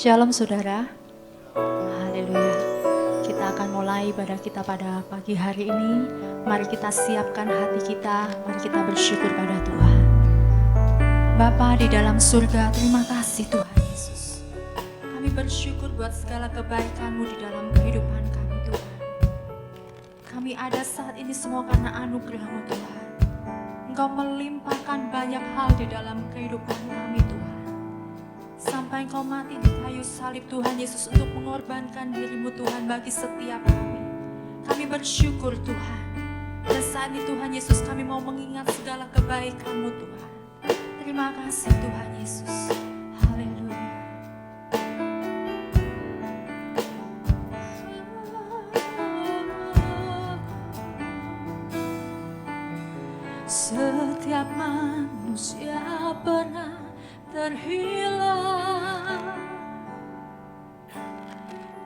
Shalom saudara, haleluya. Kita akan mulai ibadah kita pada pagi hari ini. Mari kita siapkan hati kita, mari kita bersyukur pada Tuhan. Bapa di dalam surga, terima kasih Tuhan Yesus. Kami bersyukur buat segala kebaikan-Mu di dalam kehidupan kami Tuhan. Kami ada saat ini semua karena anugerah-Mu Tuhan. Engkau melimpahkan banyak hal di dalam kehidupan kami Tuhan. Sampai Engkau mati di kayu salib Tuhan Yesus untuk mengorbankan diri-Mu Tuhan bagi setiap kami. Kami bersyukur Tuhan. Dan saat ini Tuhan Yesus kami mau mengingat segala kebaikan-Mu Tuhan. Terima kasih Tuhan Yesus. Haleluya. Setiap manusia pernah terhilang,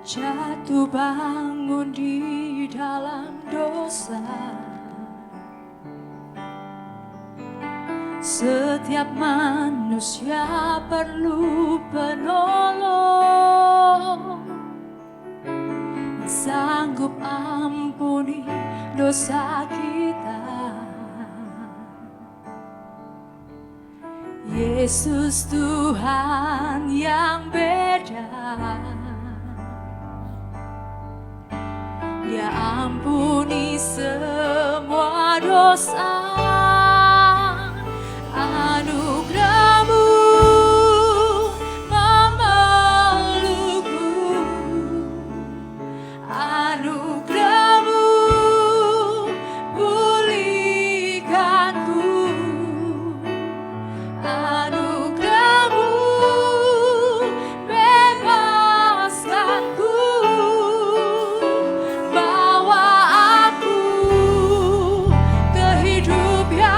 jatuh bangun di dalam dosa. Setiap manusia perlu penolong, sanggup ampuni dosa kita. Yesus Tuhan yang beda, Dia ampuni semua dosa. Anugerah-Mu memelukku, anugerah-Mu pulihkanku, anugerah-Mu bebaskanku, bawa aku ke hidup yang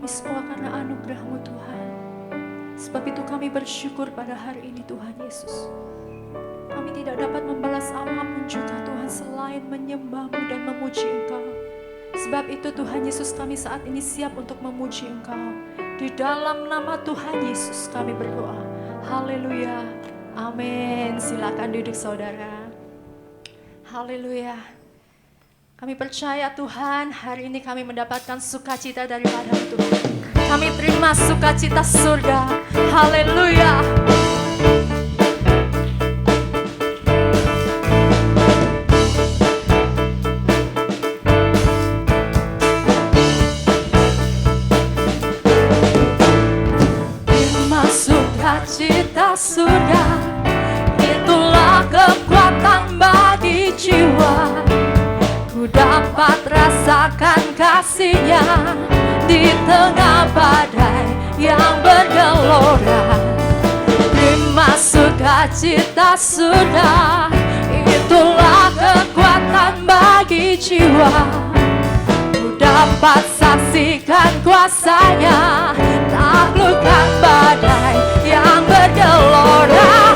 kami semua karena anugerah-Mu Tuhan. Sebab itu kami bersyukur pada hari ini Tuhan Yesus. Kami tidak dapat membalas apapun juga Tuhan selain menyembah-Mu dan memuji Engkau. Sebab itu Tuhan Yesus, kami saat ini siap untuk memuji Engkau. Di dalam nama Tuhan Yesus kami berdoa. Haleluya. Amin. Silakan duduk saudara. Haleluya. Kami percaya Tuhan, hari ini kami mendapatkan sukacita daripada Tuhan. Kami terima sukacita surga. Haleluya. Terima sukacita surga, itulah kekuatan bagi jiwa. Ku dapat rasakan kasih-Nya di tengah badai yang bergelora. Terima sukacita surga, itulah kekuatan bagi jiwa. Ku dapat saksikan kuasa-Nya, taklukkan badai yang bergelora.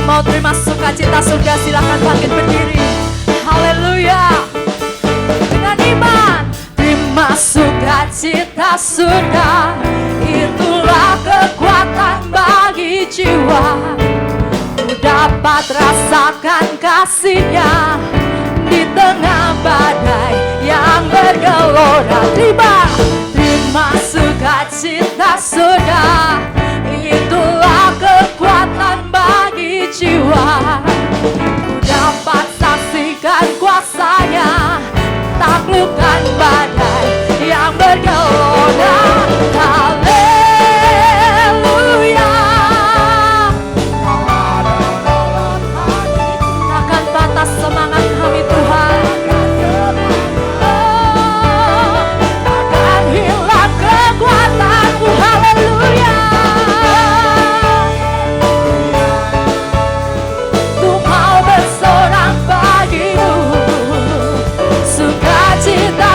Mau terima sukacita surga, silakan bangkit berdiri. Haleluya. Dengan iman, terima sukacita surga, itulah kekuatan bagi jiwa. Ku dapat rasakan kasih-Nya di tengah badai yang bergelora. Terima sukacita surga, itulah kekuatan bagi jiwa. Ku dapat saksikan kuasa-Nya, taklukkan badai yang bergelora. Haleluya. Takkan patah semangat kami Tuhan. Takkan hilang kekuatan-Mu. Haleluya.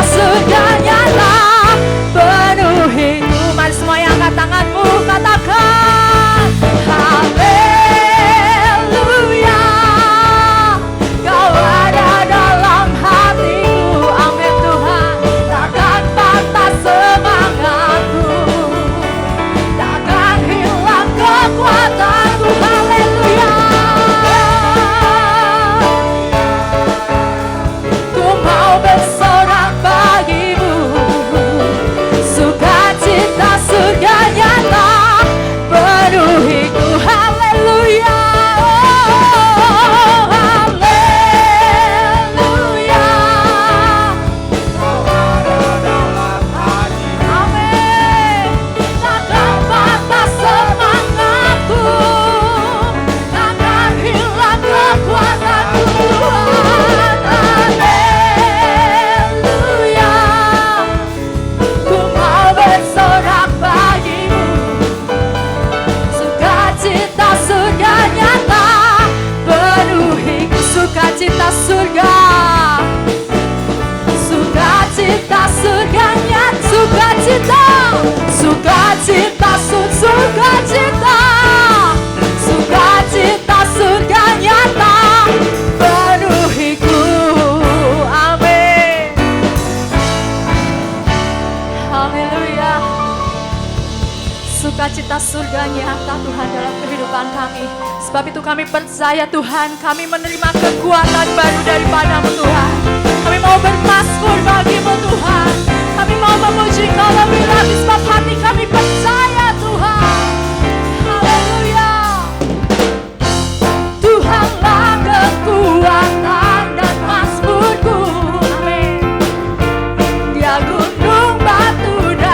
Surga nyata penuhiku. Mari semua yang angkat tanganmu, katakan haleluya. Kau ada dalam hatiku. Amin Tuhan. Takkan patah semangatku, takkan hilang kekuatanku. Haleluya. Ku mau bersorak bagimu, sukacita surga nyata penuhiku. Haleluya. Oh, haleluya. Amin. Takkan patah semangatku, takkan hilang kekuatanku Tuhan. Haleluya. Ku mau bersorak bagimu, sukacita surga nyata penuhiku. Sukacita surga, sukacita surganya, sukacita, sukacita sukacita, sukacita surga nyata penuhiku. Amin. Haleluya. Sukacita surga nyata Tuhan dalam kehidupan kami. Sebab itu kami percaya Tuhan, kami menerima kekuatan baru daripada-Mu Tuhan. Kami mau bermasmur bagi-Mu Tuhan. Kami mau memuji Kau lebih lagi sebab hati kami percaya Tuhan. Haleluya. Tuhanlah kekuatan dan masmurku. Amin. Dia gunung batu dan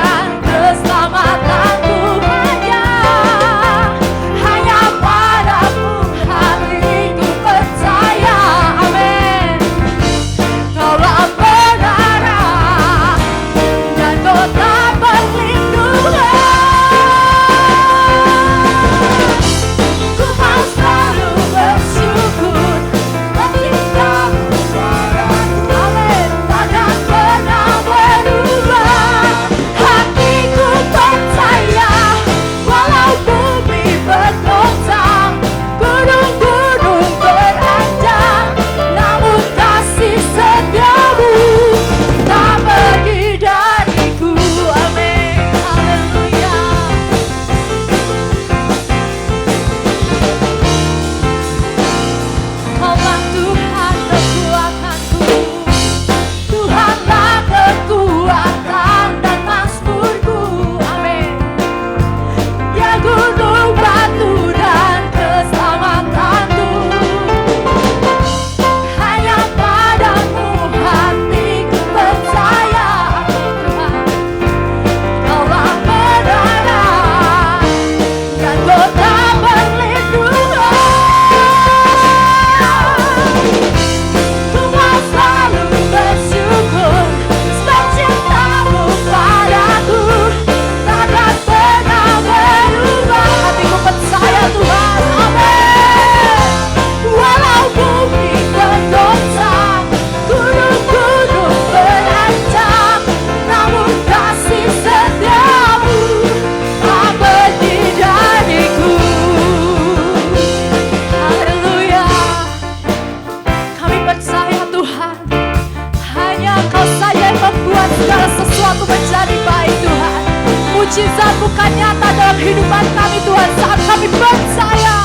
bukan nyata dalam kehidupan kami Tuhan saat kami percaya.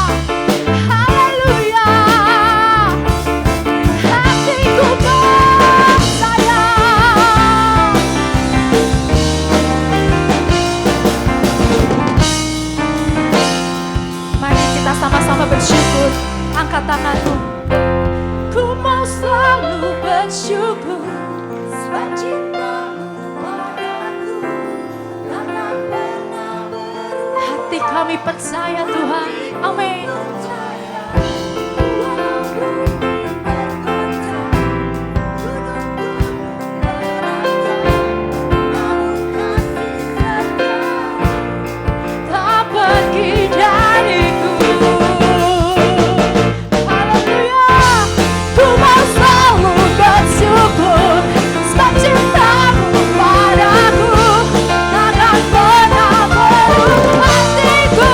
Haleluya. Hatiku percaya. Mari kita sama-sama bersyukur. Angkat tanganmu. Ku mau selalu bersyukur sebab cinta-Mu padaku takkan pernah berubah. Hati kami percaya Tuhan. Amin. Tak pergi dariku. Haleluya. Ku mau selalu bersyukur sebab cinta-Mu padaku takkan pernah berubah. Hatiku,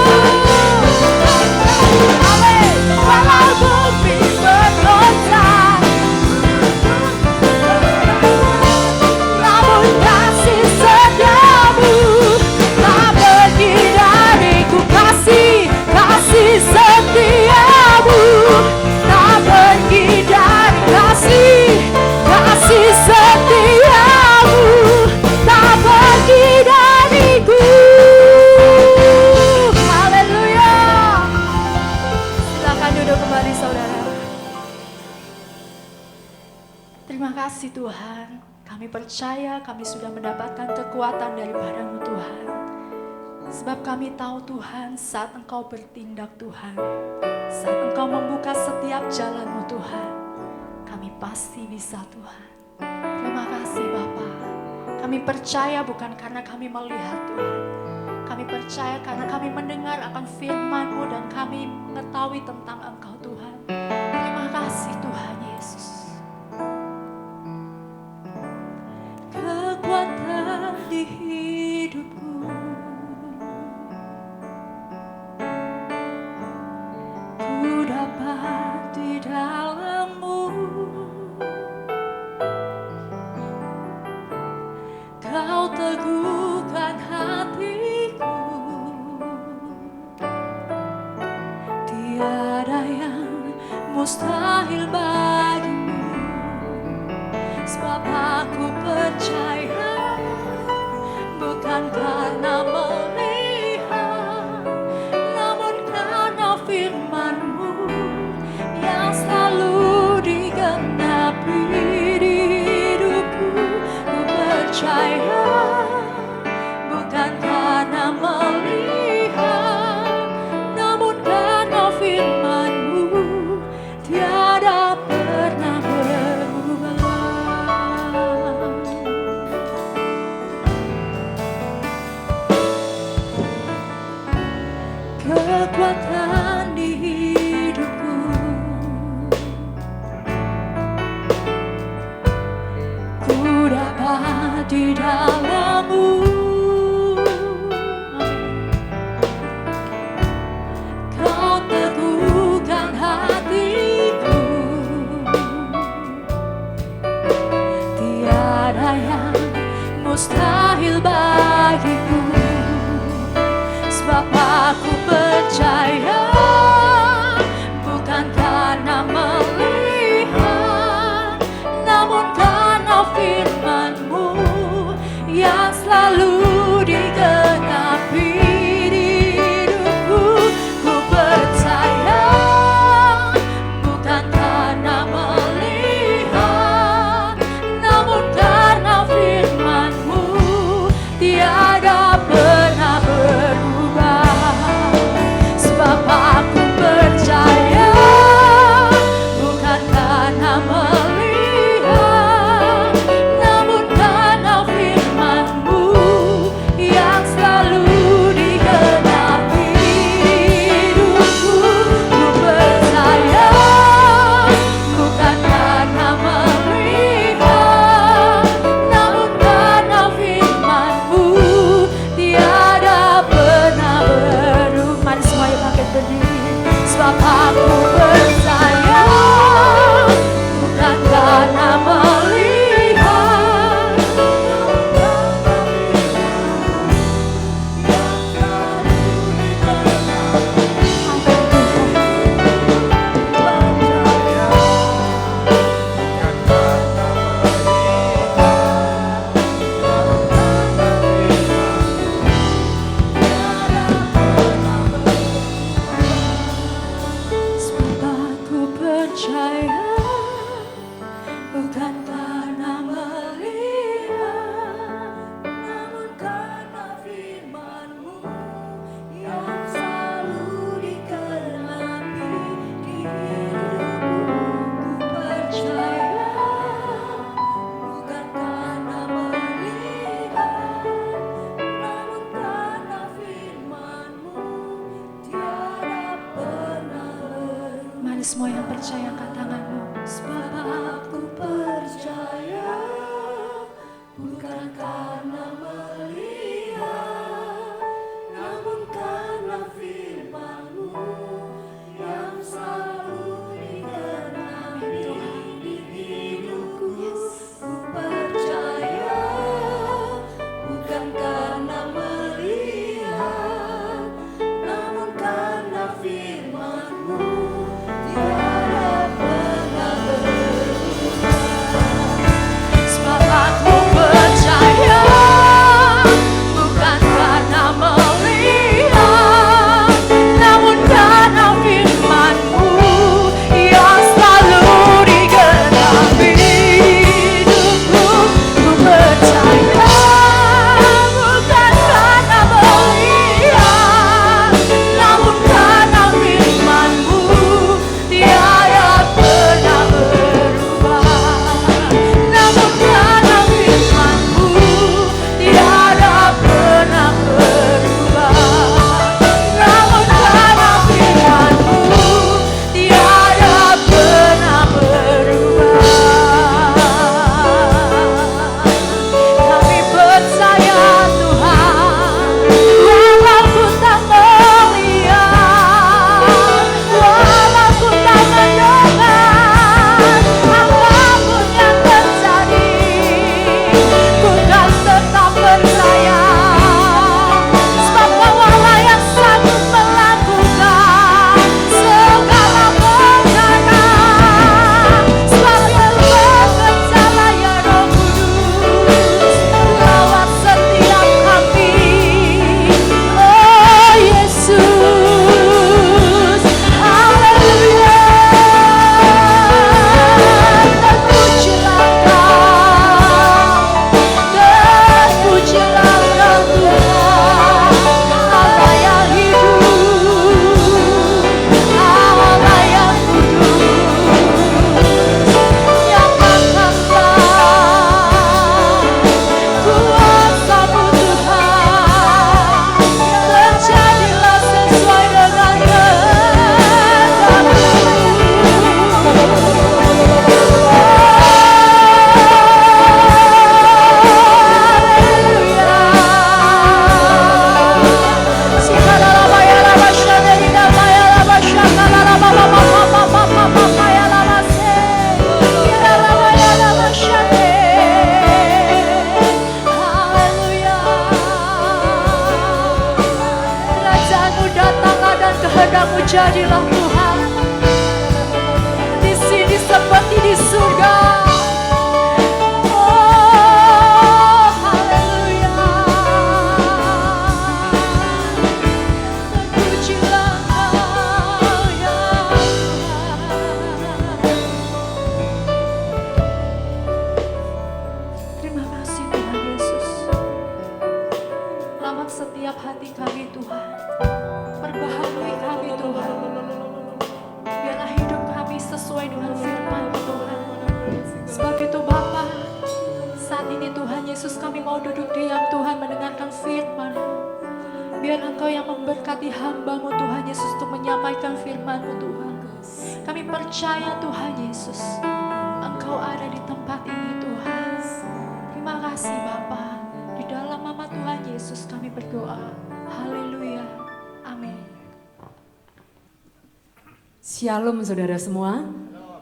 amin. Walau bumi bergoncang, namun kasih setia-Mu tak pergi dariku. Kasih setia-Mu tak pergi dari kasih setia-Mu tak pergi dariku. Haleluya. Silakan duduk kembali saudara. Terima kasih Tuhan. Kami percaya kami sudah mendapatkan kekuatan daripada-Mu Tuhan. Sebab kami tahu Tuhan saat Engkau bertindak Tuhan, saat Engkau membuka setiap jalan-Mu Tuhan, kami pasti bisa Tuhan. Terima kasih Bapa. Kami percaya bukan karena kami melihat Tuhan. Kami percaya karena kami mendengar akan firman-Mu dan kami mengetahui tentang Engkau Tuhan. Terima kasih Tuhan Yesus. Kekuatan di hidupku ku dapat di dalam-Mu. Kau teguhkan hatiku. Tiada yang mustahil bagimu. Sebab aku percaya bukan karena melihat, namun karena firman-Mu yang selalu digenapi di hidupku. Ku percaya bukan karena melihat, namun karena firman-Mu tiada pernah berubah. Kekuatan di hidupku ku dapat di dalam-Mu. Kau teguhkan hatiku. Tiada yang mustahil bagiku. Sebab aku percaya bukan karena melihat, namun karena firman-Mu yang selalu digenapi di hidupku. Ku percaya bukan karena melihat, namun karena firman-Mu tiada pernah berubah. Sebab aku percaya bukan karena melihat, namun karena firman-Mu semua yang percaya angkat tanganmu. Sebab aku percaya, bukan karena melihat, namun karena firman-Mu yang selalu digenapi di hidupku. Ku percaya, bukan karena melihat, namun karena firman-Mu tiada pernah berubah. Sebab aku percaya, bukan karena melihat, namun karena firman-Mu yang selalu digenapi hidupku. Ku percaya, bukan karena melihat, namun karena firman-Mu tiada pernah berubah. Namun karena firman-Mu tiada pernah berubah. Namun karena firman-Mu tiada pernah berubah. Kami percaya Tuhan, walau ku tak melihat, walau ku tak mendengar apapun yang terjadi, ku kan tetap percaya. Sebab Kau-lah yang sanggup melakukan segala perkara. Sebab Kau bekerjalah ya Roh Kudus, lawat setiap kami. Oh Yesus, haleluya. Terpujilah Kau, terpujilah Kau Tuhan, Allah yang hidup, Allah yang kudus. Nyatakanlah kuasa-Mu Tuhan, terjadilah sesuai dengan kehendak-Mu. Kerajaanmu datanglah dan kehendak-Mu jadilah Tuhan, di sini seperti di surga. Oh, haleluya. Terpujilah Kau ya Tuhan. Terima kasih Tuhan Yesus. Lawat setiap hati kami Tuhan. Perbaharui kami Tuhan. Biarlah hidup kami sesuai dengan firman-Mu Tuhan. Sebab itu Bapa, saat ini Tuhan Yesus kami mau duduk diam Tuhan mendengarkan firman-Mu. Biar Engkau yang memberkati hamba-Mu Tuhan Yesus untuk menyampaikan firman-Mu Tuhan. Kami percaya Tuhan Yesus, Engkau ada di tempat ini Tuhan. Terima kasih Bapa. Di dalam nama Tuhan Yesus kami berdoa. Haleluya. Amin. Shalom saudara semua.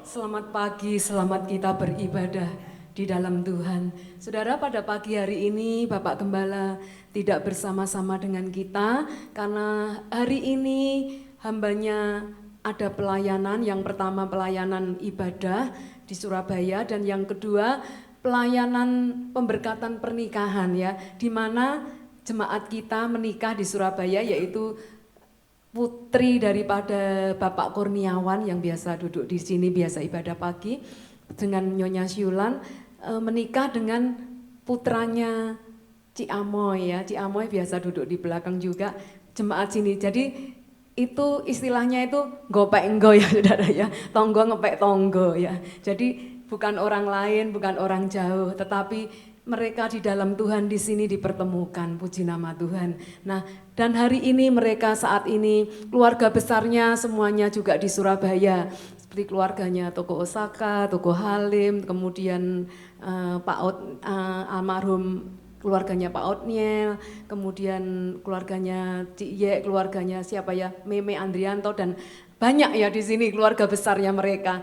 Selamat pagi, selamat kita beribadah di dalam Tuhan. Saudara, pada pagi hari ini Bapak Gembala tidak bersama-sama dengan kita karena hari ini hambanya ada pelayanan. Yang pertama pelayanan ibadah di Surabaya dan yang kedua pelayanan pemberkatan pernikahan ya, di mana jemaat kita menikah di Surabaya, yaitu putri daripada Bapak Kurniawan yang biasa duduk di sini, biasa ibadah pagi, dengan Nyonya Syulan, menikah dengan putranya Ci Amoy ya. Ci Amoy biasa duduk di belakang juga jemaat sini. Jadi itu istilahnya itu gopek enggo ya saudara ya, tonggo ngepek tonggo ya. Jadi bukan orang lain, bukan orang jauh, tetapi mereka di dalam Tuhan di sini dipertemukan, puji nama Tuhan. Nah, dan hari ini mereka saat ini keluarga besarnya semuanya juga di Surabaya. seperti keluarganya Toko Osaka, Toko Halim, kemudian almarhum keluarganya Pak Otniel, kemudian keluarganya Cik Ye, keluarganya siapa ya, Meme Andrianto, dan banyak ya di sini keluarga besarnya mereka.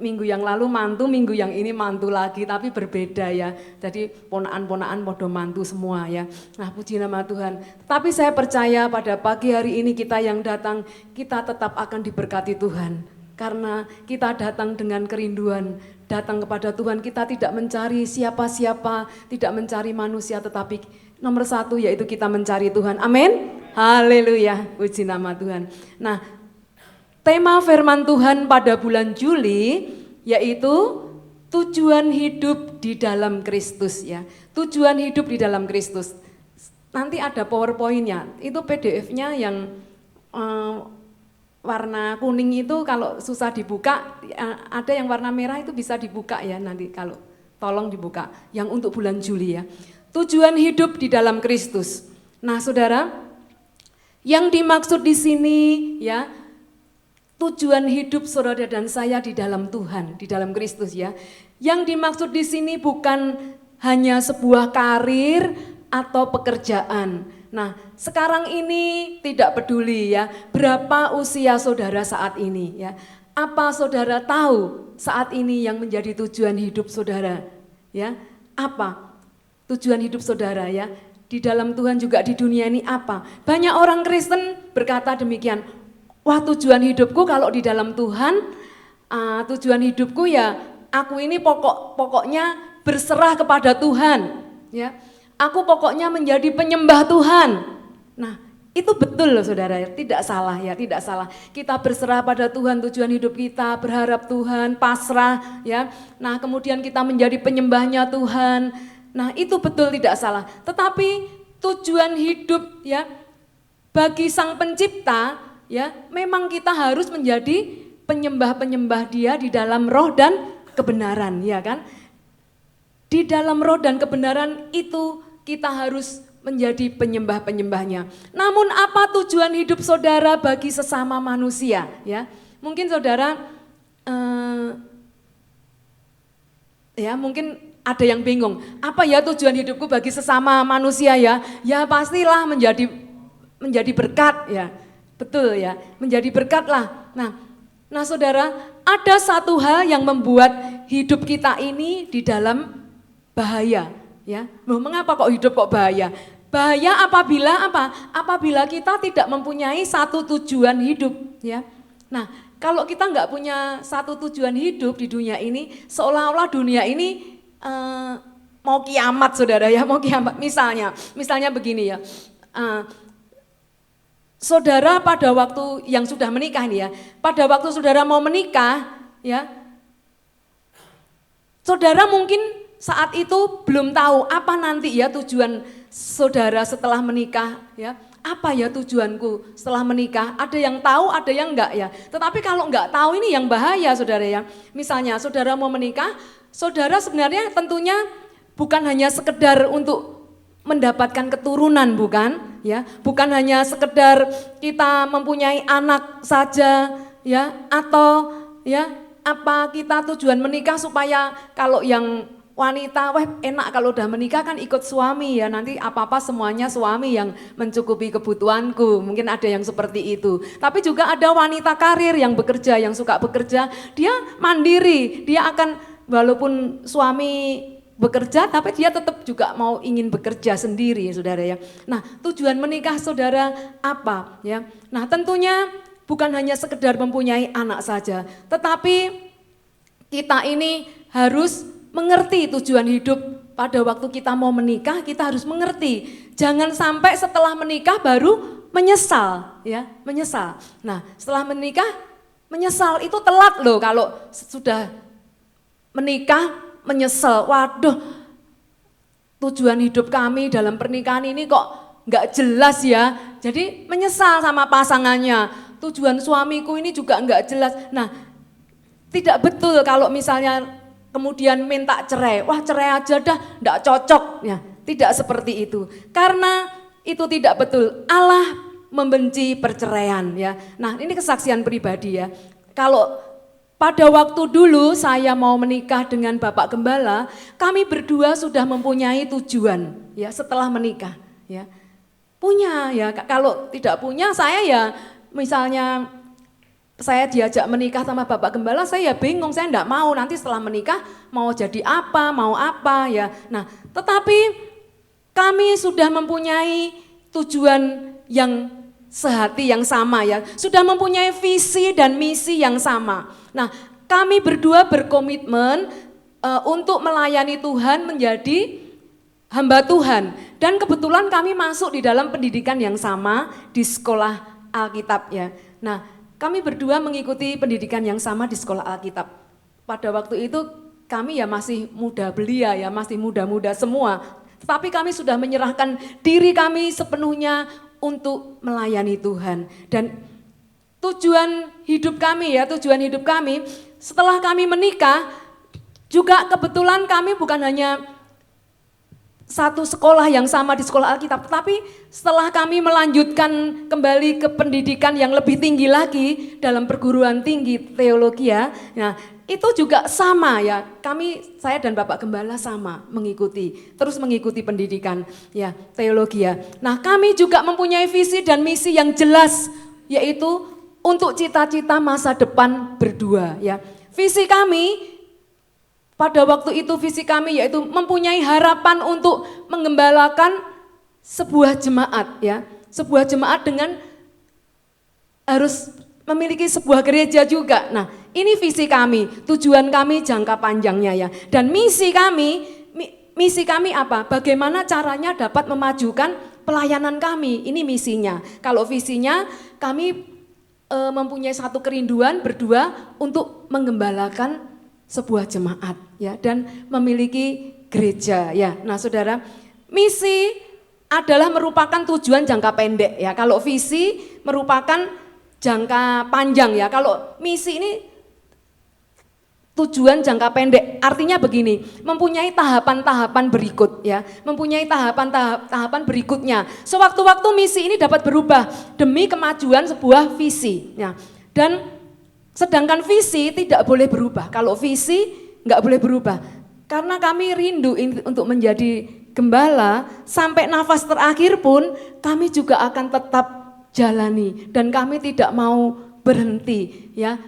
Minggu yang lalu mantu, minggu yang ini mantu lagi, tapi berbeda ya. Jadi ponaan-ponaan podo mantu semua ya. Nah, puji nama Tuhan. Tapi saya percaya pada pagi hari ini kita yang datang, kita tetap akan diberkati Tuhan. Karena kita datang dengan kerinduan, datang kepada Tuhan, kita tidak mencari siapa-siapa, tidak mencari manusia, tetapi nomor satu yaitu kita mencari Tuhan. Amin. Haleluya, puji nama Tuhan. Nah, tema firman Tuhan pada bulan Juli yaitu tujuan hidup di dalam Kristus ya. Tujuan hidup di dalam Kristus. Nanti ada PowerPoint-nya. Itu PDF-nya yang warna kuning itu kalau susah dibuka, ada yang warna merah itu bisa dibuka ya nanti kalau tolong dibuka. Yang untuk bulan Juli ya. Tujuan hidup di dalam Kristus. Nah, Saudara, yang dimaksud di sini ya, tujuan hidup saudara dan saya di dalam Tuhan, di dalam Kristus ya. Yang dimaksud di sini bukan hanya sebuah karir atau pekerjaan. Nah, sekarang ini tidak peduli ya, berapa usia saudara saat ini ya. Apa saudara tahu saat ini yang menjadi tujuan hidup saudara? Ya, apa tujuan hidup saudara ya? Di dalam Tuhan juga di dunia ini apa? Banyak orang Kristen berkata demikian. Wah, tujuan hidupku kalau di dalam Tuhan, tujuan hidupku ya aku ini pokoknya berserah kepada Tuhan, ya. Aku pokoknya menjadi penyembah Tuhan. Nah, itu betul loh saudara, tidak salah ya, tidak salah. Kita berserah pada Tuhan, tujuan hidup kita, berharap Tuhan, pasrah ya. Nah, kemudian kita menjadi penyembahnya Tuhan. Nah, itu betul tidak salah. Tetapi tujuan hidup ya bagi Sang Pencipta ya, memang kita harus menjadi penyembah-penyembah Dia di dalam roh dan kebenaran, ya kan? Di dalam roh dan kebenaran itu kita harus menjadi penyembah-penyembahnya. Namun apa tujuan hidup saudara bagi sesama manusia, ya? Mungkin saudara, ya mungkin ada yang bingung, apa ya tujuan hidupku bagi sesama manusia ya? Ya pastilah menjadi berkat ya. Betul ya, menjadi berkat lah. Nah saudara, ada satu hal yang membuat hidup kita ini di dalam bahaya. Ya, mengapa kok hidup kok bahaya? Bahaya apabila apa? Apabila kita tidak mempunyai satu tujuan hidup. Ya, nah kalau kita nggak punya satu tujuan hidup di dunia ini, seolah-olah dunia ini mau kiamat saudara ya, mau kiamat. Misalnya begini ya. Saudara pada waktu yang sudah menikah nih ya, pada waktu saudara mau menikah ya, saudara mungkin saat itu belum tahu apa nanti ya tujuan saudara setelah menikah ya, apa ya tujuanku setelah menikah, ada yang tahu ada yang enggak ya, tetapi kalau enggak tahu ini yang bahaya saudara ya. Misalnya saudara mau menikah, saudara sebenarnya tentunya bukan hanya sekedar untuk mendapatkan keturunan bukan ya, bukan hanya sekedar kita mempunyai anak saja ya, atau ya apa kita tujuan menikah supaya kalau yang wanita wah enak kalau udah menikah kan ikut suami ya, nanti apa-apa semuanya suami yang mencukupi kebutuhanku, mungkin ada yang seperti itu. Tapi juga ada wanita karir yang bekerja, yang suka bekerja, dia mandiri, dia akan walaupun suami bekerja tapi dia tetap juga mau ingin bekerja sendiri ya saudara ya. Nah tujuan menikah saudara apa ya? Nah tentunya bukan hanya sekedar mempunyai anak saja, tetapi kita ini harus mengerti tujuan hidup. Pada waktu kita mau menikah kita harus mengerti, jangan sampai setelah menikah baru menyesal ya, menyesal. Nah setelah menikah menyesal itu telat loh, kalau sudah menikah menyesal, waduh tujuan hidup kami dalam pernikahan ini kok nggak jelas ya, jadi menyesal sama pasangannya, tujuan suamiku ini juga nggak jelas. Nah tidak betul kalau misalnya kemudian minta cerai, wah cerai aja dah nggak cocok ya, tidak seperti itu, karena itu tidak betul. Allah membenci perceraian ya. Nah ini kesaksian pribadi ya, kalau pada waktu dulu saya mau menikah dengan Bapak Gembala, kami berdua sudah mempunyai tujuan ya setelah menikah ya. Punya ya, kalau tidak punya saya ya misalnya saya diajak menikah sama Bapak Gembala, saya ya bingung, saya enggak mau nanti setelah menikah mau jadi apa, mau apa ya. Nah, tetapi kami sudah mempunyai tujuan yang sehati yang sama ya, sudah mempunyai visi dan misi yang sama. Nah, kami berdua berkomitmen untuk melayani Tuhan, menjadi hamba Tuhan. Dan kebetulan kami masuk di dalam pendidikan yang sama di sekolah Alkitab ya. Nah, kami berdua mengikuti pendidikan yang sama di sekolah Alkitab. Pada waktu itu kami ya masih muda belia ya, masih muda-muda semua. Tetapi kami sudah menyerahkan diri kami sepenuhnya untuk melayani Tuhan. Dan tujuan hidup kami setelah kami menikah juga kebetulan kami bukan hanya satu sekolah yang sama di sekolah Alkitab, tetapi setelah kami melanjutkan kembali ke pendidikan yang lebih tinggi lagi dalam perguruan tinggi teologi ya, nah itu juga sama ya, saya dan Bapak Gembala sama terus mengikuti pendidikan ya teologi ya. Nah kami juga mempunyai visi dan misi yang jelas, yaitu untuk cita-cita masa depan berdua ya. Visi kami pada waktu itu yaitu mempunyai harapan untuk menggembalakan sebuah jemaat ya. Sebuah jemaat dengan harus memiliki sebuah gereja juga. Nah, ini visi kami, tujuan kami jangka panjangnya ya. Dan misi kami apa? Bagaimana caranya dapat memajukan pelayanan kami. Ini misinya. Kalau visinya kami mempunyai satu kerinduan berdua untuk menggembalakan sebuah jemaat ya dan memiliki gereja ya. Nah, Saudara, misi adalah merupakan tujuan jangka pendek ya. Kalau visi merupakan jangka panjang ya. Kalau misi ini tujuan jangka pendek. Artinya begini, mempunyai tahapan-tahapan berikut ya. Mempunyai tahapan berikutnya. Sewaktu-waktu misi ini dapat berubah demi kemajuan sebuah visi ya. Dan sedangkan visi tidak boleh berubah. Kalau visi nggak boleh berubah. Karena kami rindu untuk menjadi gembala, sampai nafas terakhir pun kami juga akan tetap jalani. Dan kami tidak mau berhenti ya.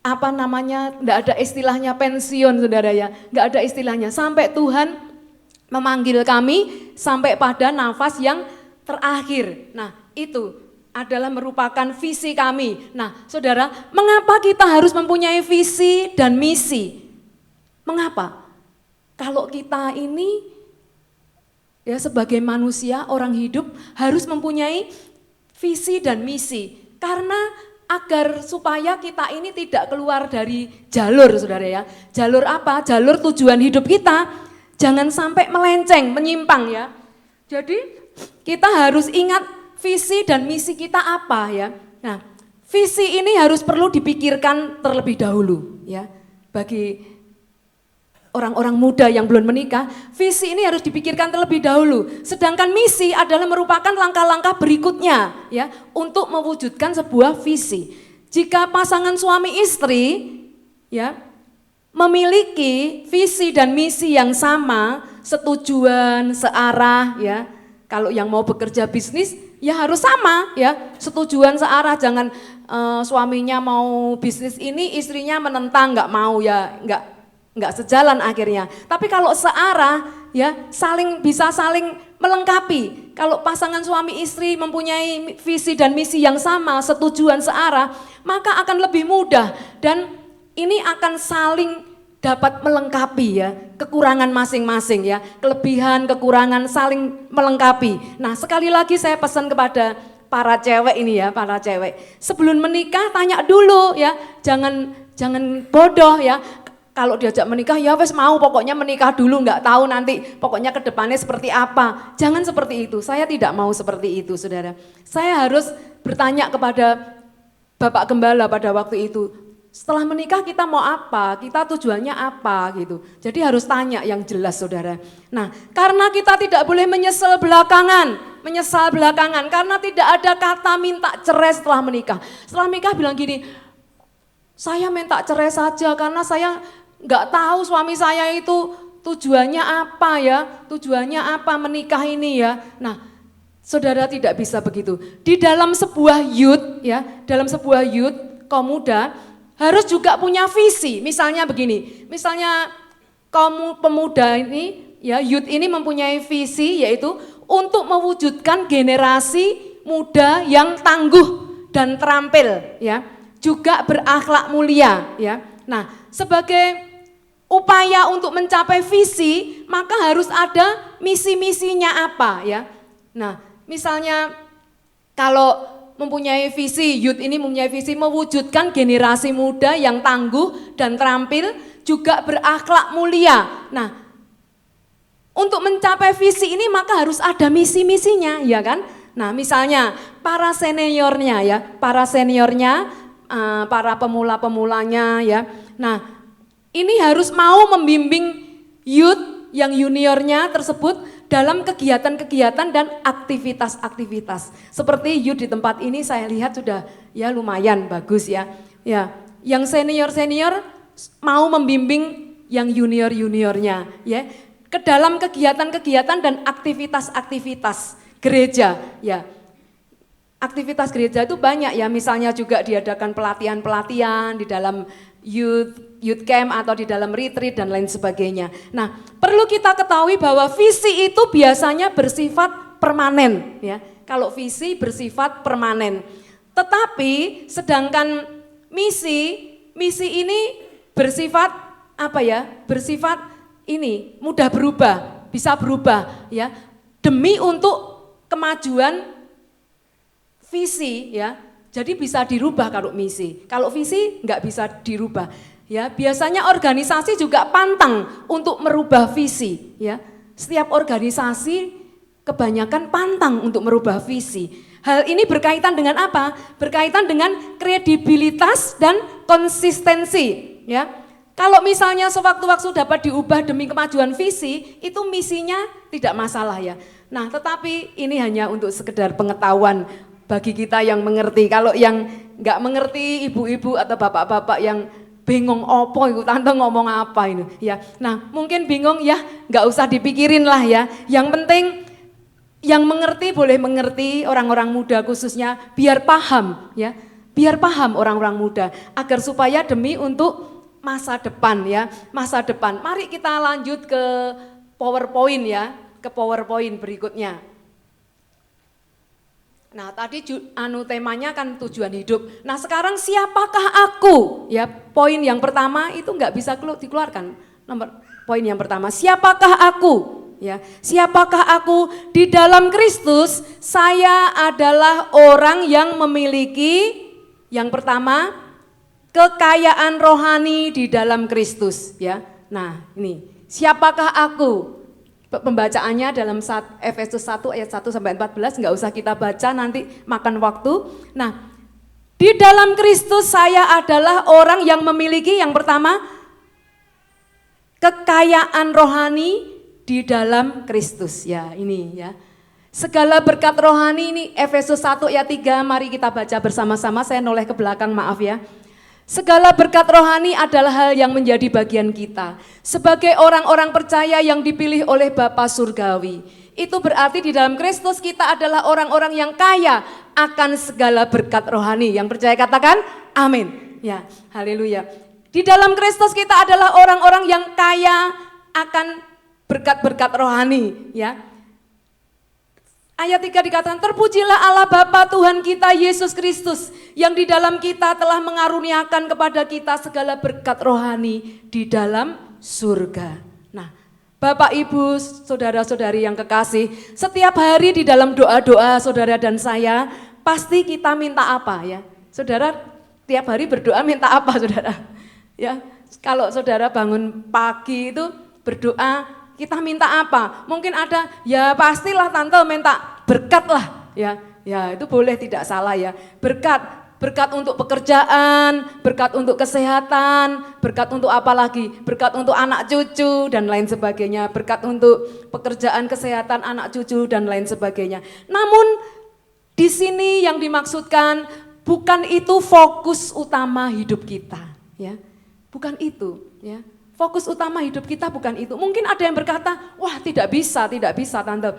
Nggak ada istilahnya pensiun Saudara ya. Nggak ada istilahnya. Sampai Tuhan memanggil kami sampai pada nafas yang terakhir. Nah itu adalah merupakan visi kami. Nah, Saudara, mengapa kita harus mempunyai visi dan misi? Mengapa? Kalau kita ini ya sebagai manusia, orang hidup harus mempunyai visi dan misi. Karena agar supaya kita ini tidak keluar dari jalur, Saudara ya. Jalur apa? Jalur tujuan hidup kita. Jangan sampai melenceng, menyimpang ya. Jadi, kita harus ingat visi dan misi kita apa ya. Nah, visi ini harus perlu dipikirkan terlebih dahulu ya. Bagi orang-orang muda yang belum menikah, visi ini harus dipikirkan terlebih dahulu. Sedangkan misi adalah merupakan langkah-langkah berikutnya ya untuk mewujudkan sebuah visi. Jika pasangan suami istri ya memiliki visi dan misi yang sama, setujuan, searah ya. Kalau yang mau bekerja bisnis ya harus sama ya, setujuan searah, jangan suaminya mau bisnis ini, istrinya menentang nggak mau ya, nggak sejalan akhirnya. Tapi kalau searah ya bisa saling melengkapi. Kalau pasangan suami istri mempunyai visi dan misi yang sama, setujuan searah, maka akan lebih mudah dan ini akan saling dapat melengkapi ya, kekurangan masing-masing ya, kelebihan, kekurangan saling melengkapi. Nah sekali lagi saya pesan kepada para cewek ini ya, para cewek, sebelum menikah tanya dulu ya, jangan bodoh ya. Kalau diajak menikah ya wes mau, pokoknya menikah dulu, nggak tahu nanti pokoknya ke depannya seperti apa. Jangan seperti itu, saya tidak mau seperti itu Saudara. Saya harus bertanya kepada Bapak Gembala pada waktu itu, setelah menikah kita mau apa, kita tujuannya apa gitu. Jadi harus tanya yang jelas Saudara. Nah karena kita tidak boleh menyesal belakangan karena tidak ada kata minta cerai setelah menikah. Setelah menikah bilang gini, Saya minta cerai saja karena saya nggak tahu suami saya itu tujuannya apa ya, tujuannya apa menikah ini ya. Nah, saudara tidak bisa begitu. Di dalam sebuah youth ya, dalam sebuah youth kaum muda harus juga punya visi. Misalnya begini, misalnya kaum pemuda ini ya, youth ini mempunyai visi yaitu untuk mewujudkan generasi muda yang tangguh dan terampil ya, juga berakhlak mulia ya. Nah, sebagai upaya untuk mencapai visi, maka harus ada misi-misinya apa ya. Nah, misalnya kalau mempunyai visi, youth ini mempunyai visi mewujudkan generasi muda yang tangguh dan terampil, juga berakhlak mulia. Nah, untuk mencapai visi ini maka harus ada misi-misinya, ya kan? Nah, misalnya para seniornya ya, para seniornya, para pemula-pemulanya ya. Nah, ini harus mau membimbing youth yang juniornya tersebut dalam kegiatan-kegiatan dan aktivitas-aktivitas. Seperti youth di tempat ini saya lihat sudah ya lumayan bagus ya. Ya, yang senior-senior mau membimbing yang junior-juniornya ya ke dalam kegiatan-kegiatan dan aktivitas-aktivitas gereja ya. Aktivitas gereja itu banyak ya, misalnya juga diadakan pelatihan-pelatihan di dalam youth camp atau di dalam retreat dan lain sebagainya. Nah, perlu kita ketahui bahwa visi itu biasanya bersifat permanen ya. Kalau visi bersifat permanen. Tetapi sedangkan misi ini bersifat apa ya? Bersifat ini mudah berubah, bisa berubah ya. Demi untuk kemajuan visi ya. Jadi bisa dirubah kalau misi. Kalau visi nggak bisa dirubah. Ya, biasanya organisasi juga pantang untuk merubah visi ya. Setiap organisasi kebanyakan pantang untuk merubah visi. Hal ini berkaitan dengan apa? Berkaitan dengan kredibilitas dan konsistensi ya. Kalau misalnya sewaktu-waktu dapat diubah demi kemajuan visi, itu misinya tidak masalah ya. Nah, tetapi ini hanya untuk sekedar pengetahuan bagi kita yang mengerti. Kalau yang nggak mengerti, ibu-ibu atau bapak-bapak yang bingung opo itu tante ngomong apa ini ya. Nah, mungkin bingung ya, nggak usah dipikirin lah ya. Yang penting yang mengerti boleh mengerti, orang-orang muda khususnya biar paham ya. Biar paham orang-orang muda agar supaya demi untuk masa depan ya, masa depan. Mari kita lanjut ke PowerPoint ya, ke PowerPoint berikutnya. Nah, tadi temanya kan tujuan hidup. Nah, sekarang siapakah aku? Ya, poin yang pertama itu nggak bisa dikeluarkan. Poin yang pertama, siapakah aku? Ya, siapakah aku di dalam Kristus? Saya adalah orang yang memiliki yang pertama kekayaan rohani di dalam Kristus ya. Nah, ini siapakah aku? Pembacaannya dalam Efesus 1 ayat 1 sampai 14 enggak usah kita baca nanti makan waktu. Nah, di dalam Kristus saya adalah orang yang memiliki yang pertama kekayaan rohani di dalam Kristus ya, ini ya. Segala berkat rohani ini Efesus 1 ayat 3, mari kita baca bersama-sama, saya noleh ke belakang maaf ya. Segala berkat rohani adalah hal yang menjadi bagian kita sebagai orang-orang percaya yang dipilih oleh Bapa Surgawi. Itu berarti di dalam Kristus kita adalah orang-orang yang kaya akan segala berkat rohani. Yang percaya katakan amin. Ya, haleluya. Di dalam Kristus kita adalah orang-orang yang kaya akan berkat-berkat rohani, ya. Ayat 3 dikatakan, terpujilah Allah Bapa Tuhan kita Yesus Kristus yang di dalam kita telah mengaruniakan kepada kita segala berkat rohani di dalam surga. Nah, Bapak Ibu, saudara-saudari yang kekasih, setiap hari di dalam doa-doa saudara dan saya, pasti kita minta apa ya? Saudara tiap hari berdoa minta apa saudara? Ya, kalau saudara bangun pagi itu berdoa, kita minta apa? Mungkin ada, ya pastilah tante minta berkat lah, ya itu boleh tidak salah ya, berkat untuk pekerjaan, berkat untuk kesehatan, berkat untuk apa lagi? Berkat untuk anak cucu dan lain sebagainya, berkat untuk pekerjaan, kesehatan, anak cucu dan lain sebagainya. Namun di sini yang dimaksudkan bukan itu fokus utama hidup kita, ya. Bukan itu, ya. Fokus utama hidup kita bukan itu. Mungkin ada yang berkata, wah tidak bisa Tante.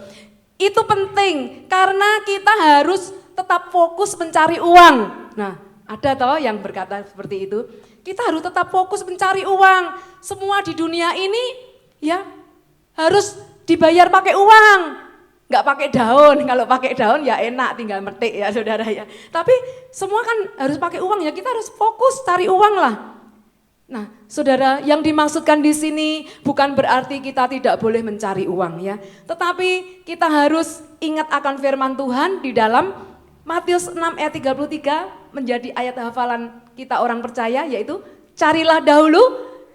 Itu penting karena kita harus tetap fokus mencari uang. Nah, ada toh yang berkata seperti itu. Kita harus tetap fokus mencari uang. Semua di dunia ini ya harus dibayar pakai uang. Nggak pakai daun. Kalau pakai daun ya enak tinggal metik ya saudara ya. Tapi semua kan harus pakai uang ya. Kita harus fokus cari uang lah. Nah, saudara, yang dimaksudkan di sini bukan berarti kita tidak boleh mencari uang ya. Tetapi kita harus ingat akan firman Tuhan di dalam Matius 6 ayat 33 menjadi ayat hafalan kita orang percaya, yaitu carilah dahulu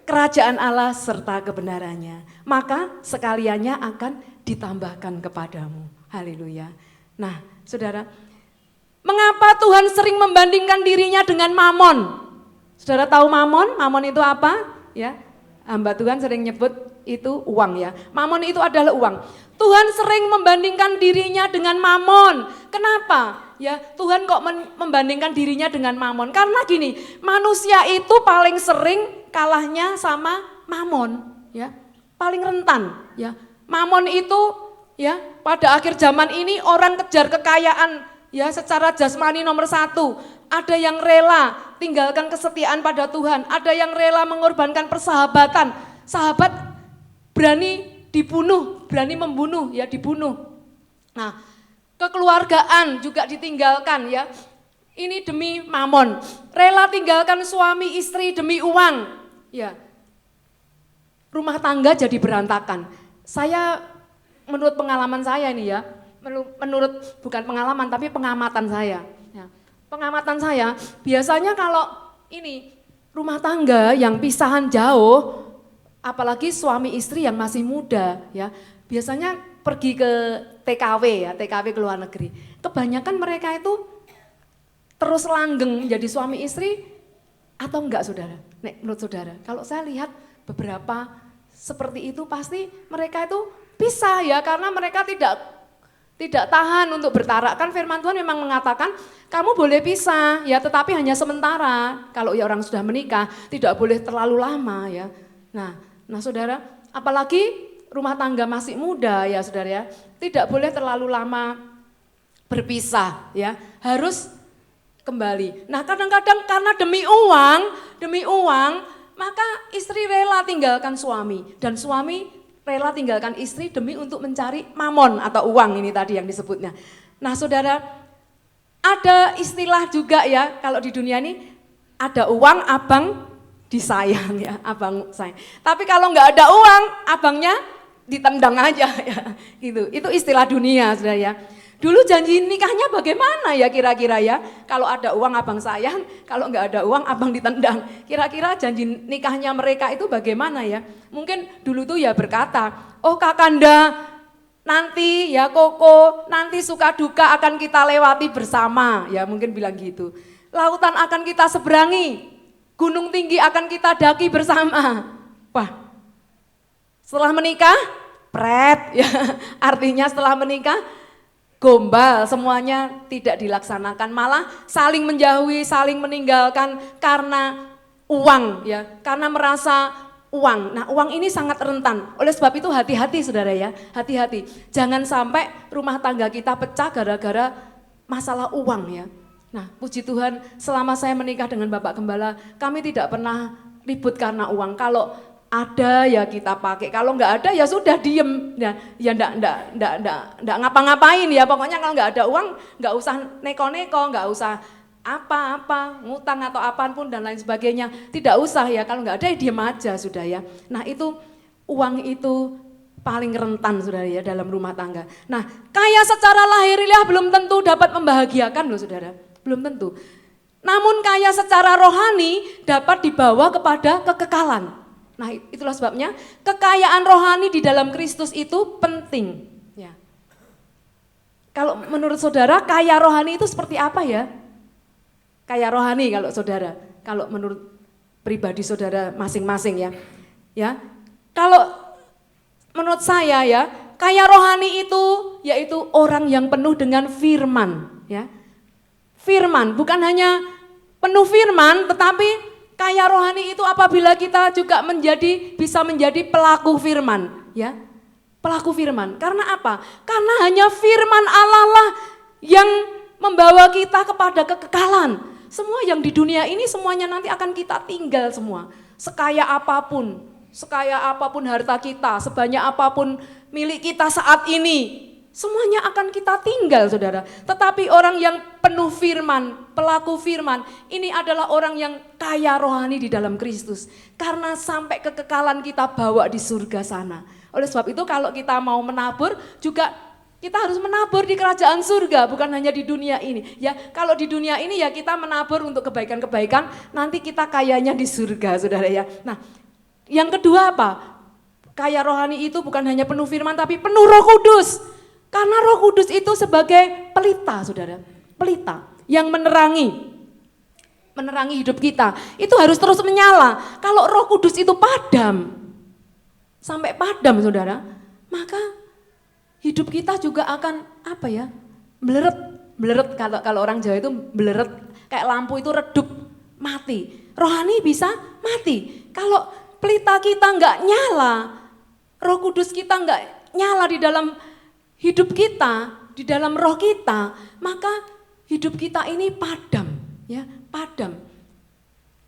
kerajaan Allah serta kebenarannya, maka sekaliannya akan ditambahkan kepadamu. Haleluya. Nah, saudara, mengapa Tuhan sering membandingkan dirinya dengan Mamon? Saudara tahu Mamon? Mamon itu apa? Ya, hamba Tuhan sering nyebut itu uang ya. Mamon itu adalah uang. Tuhan sering membandingkan dirinya dengan Mamon. Kenapa? Ya, Tuhan kok membandingkan dirinya dengan Mamon? Karena gini, manusia itu paling sering kalahnya sama Mamon, ya. Paling rentan, ya. Mamon itu ya, pada akhir zaman ini orang kejar kekayaan ya secara jasmani nomor satu. Ada yang rela tinggalkan kesetiaan pada Tuhan, ada yang rela mengorbankan persahabatan. Sahabat berani dibunuh, berani membunuh ya, dibunuh. Nah, kekeluargaan juga ditinggalkan ya. Ini demi Mamon. Rela tinggalkan suami istri demi uang. Ya. Rumah tangga jadi berantakan. Saya menurut pengalaman saya ini ya, menurut bukan pengalaman tapi pengamatan saya. Ya. Pengamatan saya, biasanya kalau ini rumah tangga yang pisahan jauh, apalagi suami istri yang masih muda ya, biasanya pergi ke TKW ya, TKW ke luar negeri. Kebanyakan mereka itu terus langgeng jadi suami istri atau enggak saudara? Nek, menurut saudara, kalau saya lihat beberapa seperti itu pasti mereka itu pisah ya, karena mereka tidak tahan untuk bertarak. Kan firman Tuhan memang mengatakan kamu boleh pisah ya, tetapi hanya sementara. Kalau ya orang sudah menikah tidak boleh terlalu lama ya. Nah saudara, apalagi rumah tangga masih muda ya saudara ya, tidak boleh terlalu lama berpisah ya, harus kembali. Nah kadang-kadang karena demi uang, maka istri rela tinggalkan suami dan suami rela tinggalkan istri demi untuk mencari mamon atau uang ini tadi yang disebutnya. Nah saudara, ada istilah juga ya kalau di dunia ini, ada uang abang disayang ya, abang sayang. Tapi kalau nggak ada uang, abangnya ditendang aja ya, gitu. Itu istilah dunia saudara ya. Dulu janji nikahnya bagaimana ya kira-kira ya? Kalau ada uang abang sayang, kalau nggak ada uang abang ditendang. Kira-kira janji nikahnya mereka itu bagaimana ya? Mungkin dulu tuh ya berkata, oh Kakanda nanti ya Koko, nanti suka duka akan kita lewati bersama. Ya mungkin bilang gitu. Lautan akan kita seberangi, gunung tinggi akan kita daki bersama. Wah, setelah menikah, pret ya. Artinya setelah menikah, gombal, semuanya tidak dilaksanakan, malah saling menjauhi, saling meninggalkan karena uang ya, karena merasa uang. Nah uang ini sangat rentan, oleh sebab itu hati-hati saudara ya, hati-hati. Jangan sampai rumah tangga kita pecah gara-gara masalah uang ya. Nah puji Tuhan selama saya menikah dengan Bapak Gembala, kami tidak pernah ribut karena uang. Kalau ada ya kita pakai, kalau nggak ada ya sudah diem ya, ndak ngapa-ngapain ya, pokoknya kalau nggak ada uang nggak usah neko-neko, nggak usah apa-apa ngutang atau apapun dan lain sebagainya, tidak usah ya, kalau nggak ada ya diem aja sudah ya. Nah itu uang itu paling rentan saudara ya dalam rumah tangga. Nah kaya secara lahiriah belum tentu dapat membahagiakan loh saudara, belum tentu. Namun kaya secara rohani dapat dibawa kepada kekekalan. Nah itulah sebabnya kekayaan rohani di dalam Kristus itu penting. Ya. Kalau menurut saudara kaya rohani itu seperti apa ya? Kaya rohani kalau saudara, kalau menurut pribadi saudara masing-masing ya. Ya, kalau menurut saya ya, kaya rohani itu yaitu orang yang penuh dengan firman. Ya. firman, bukan hanya penuh firman, tetapi kaya rohani itu apabila kita juga bisa menjadi pelaku firman, ya. Pelaku firman. Karena apa? Karena hanya firman Allah lah yang membawa kita kepada kekekalan. Semua yang di dunia ini semuanya nanti akan kita tinggal semua. Sekaya apapun harta kita, sebanyak apapun milik kita saat ini, semuanya akan kita tinggal, saudara. Tetapi orang yang penuh firman, pelaku firman, ini adalah orang yang kaya rohani di dalam Kristus. Karena sampai kekekalan kita bawa di surga sana. Oleh sebab itu kalau kita mau menabur juga kita harus menabur di kerajaan surga, bukan hanya di dunia ini. Ya, kalau di dunia ini ya kita menabur untuk kebaikan-kebaikan, nanti kita kayanya di surga, saudara ya. Nah, yang kedua apa? Kaya rohani itu bukan hanya penuh firman tapi penuh Roh Kudus. Karena Roh Kudus itu sebagai pelita, saudara. Pelita yang menerangi hidup kita. Itu harus terus menyala. Kalau Roh Kudus itu padam, sampai padam, saudara, maka hidup kita juga akan meleret. Kalau orang Jawa itu meleret, kayak lampu itu redup, mati. Rohani bisa mati. Kalau pelita kita nggak nyala, Roh Kudus kita nggak nyala di dalam hidup kita, di dalam roh kita, maka hidup kita ini padam, ya, padam.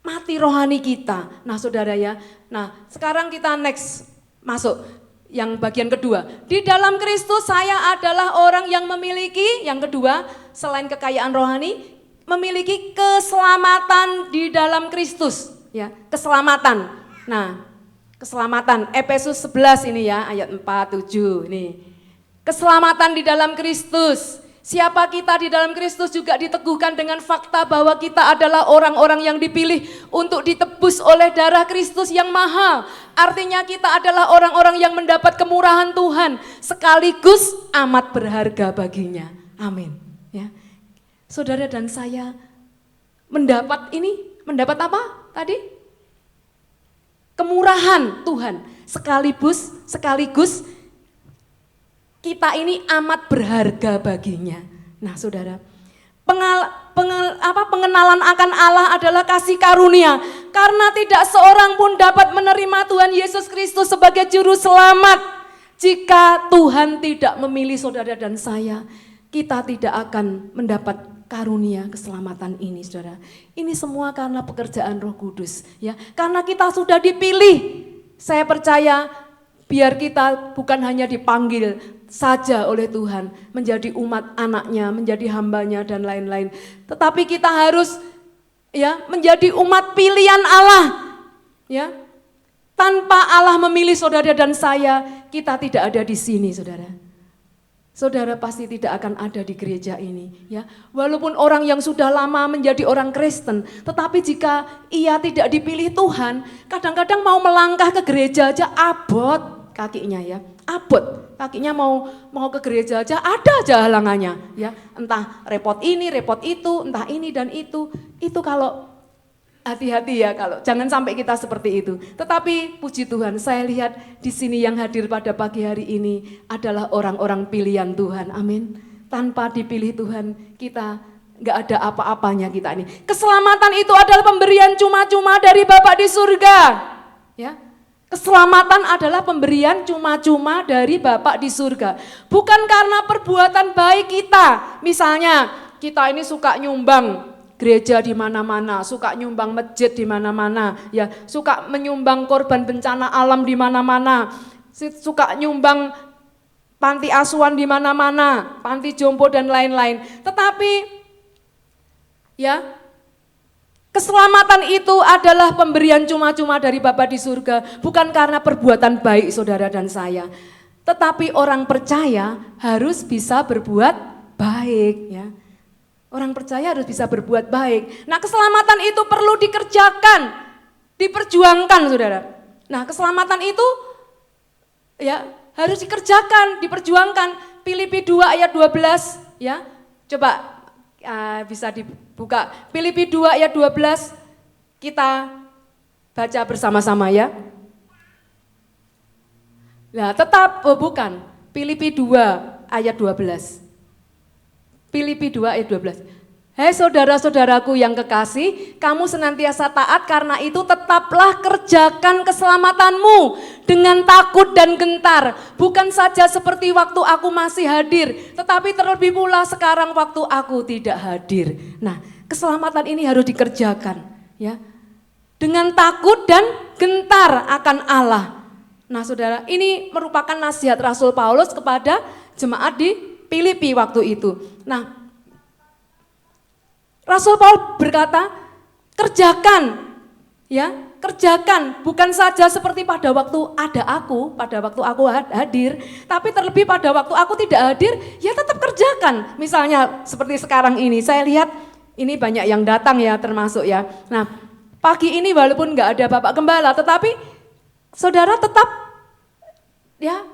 Mati rohani kita. Nah, saudara ya. Nah, sekarang kita masuk yang bagian kedua. Di dalam Kristus saya adalah orang yang memiliki, yang kedua, selain kekayaan rohani, memiliki keselamatan di dalam Kristus, ya, keselamatan. Nah, keselamatan Efesus 11 ini ya, ayat 4, 7 ini. Keselamatan di dalam Kristus. Siapa kita di dalam Kristus juga diteguhkan dengan fakta bahwa kita adalah orang-orang yang dipilih untuk ditebus oleh darah Kristus yang mahal. Artinya kita adalah orang-orang yang mendapat kemurahan Tuhan sekaligus amat berharga baginya. Amin. Ya. Saudara dan saya mendapat apa tadi? Kemurahan Tuhan sekaligus kita ini amat berharga baginya. Nah, saudara, pengenalan akan Allah adalah kasih karunia. Karena tidak seorang pun dapat menerima Tuhan Yesus Kristus sebagai juru selamat jika Tuhan tidak memilih saudara dan saya. Kita tidak akan mendapat karunia keselamatan ini, saudara. Ini semua karena pekerjaan Roh Kudus, ya. Karena kita sudah dipilih. Saya percaya biar kita bukan hanya dipanggil saja oleh Tuhan menjadi umat anaknya, menjadi hambanya dan lain-lain. Tetapi kita harus ya menjadi umat pilihan Allah. Ya. Tanpa Allah memilih saudara dan saya, kita tidak ada di sini, saudara. Saudara pasti tidak akan ada di gereja ini, ya. Walaupun orang yang sudah lama menjadi orang Kristen, tetapi jika ia tidak dipilih Tuhan, kadang-kadang mau melangkah ke gereja aja abot kakinya, ya. Abot kakinya mau ke gereja aja ada aja halangannya, ya. Entah repot ini, repot itu, entah ini dan itu kalau hati-hati ya, kalau jangan sampai kita seperti itu. Tetapi puji Tuhan, saya lihat di sini yang hadir pada pagi hari ini adalah orang-orang pilihan Tuhan. Amin. Tanpa dipilih Tuhan, kita nggak ada apa-apanya kita ini. Keselamatan itu adalah pemberian cuma-cuma dari Bapa di surga. Ya. Keselamatan adalah pemberian cuma-cuma dari Bapa di surga. Bukan karena perbuatan baik kita. Misalnya kita ini suka nyumbang gereja di mana-mana, suka nyumbang masjid di mana-mana, ya, suka menyumbang korban bencana alam di mana-mana, suka nyumbang panti asuhan di mana-mana, panti jompo dan lain-lain. Tetapi ya, keselamatan itu adalah pemberian cuma-cuma dari Bapa di surga, bukan karena perbuatan baik saudara dan saya. Tetapi orang percaya harus bisa berbuat baik, ya. Orang percaya harus bisa berbuat baik. Nah, keselamatan itu perlu dikerjakan, diperjuangkan, saudara. Nah, keselamatan itu ya harus dikerjakan, diperjuangkan. Filipi 2 ayat 12, ya. Coba bisa dibuka. Filipi 2 ayat 12, kita baca bersama-sama ya. Nah, bukan. Filipi 2 ayat 12. Filipi 2 ayat 12. Hei saudara-saudaraku yang kekasih, kamu senantiasa taat, karena itu tetaplah kerjakan keselamatanmu dengan takut dan gentar. Bukan saja seperti waktu aku masih hadir, tetapi terlebih pula sekarang waktu aku tidak hadir. Nah, keselamatan ini harus dikerjakan, ya, dengan takut dan gentar akan Allah. Nah saudara, ini merupakan nasihat Rasul Paulus kepada jemaat di Filipi waktu itu. Nah, Rasul Paulus berkata, kerjakan, ya, kerjakan, bukan saja seperti pada waktu ada aku, pada waktu aku hadir, tapi terlebih pada waktu aku tidak hadir, ya tetap kerjakan. Misalnya seperti sekarang ini, saya lihat ini banyak yang datang ya, termasuk ya. Nah, pagi ini walaupun nggak ada Bapak Gembala, tetapi saudara tetap ya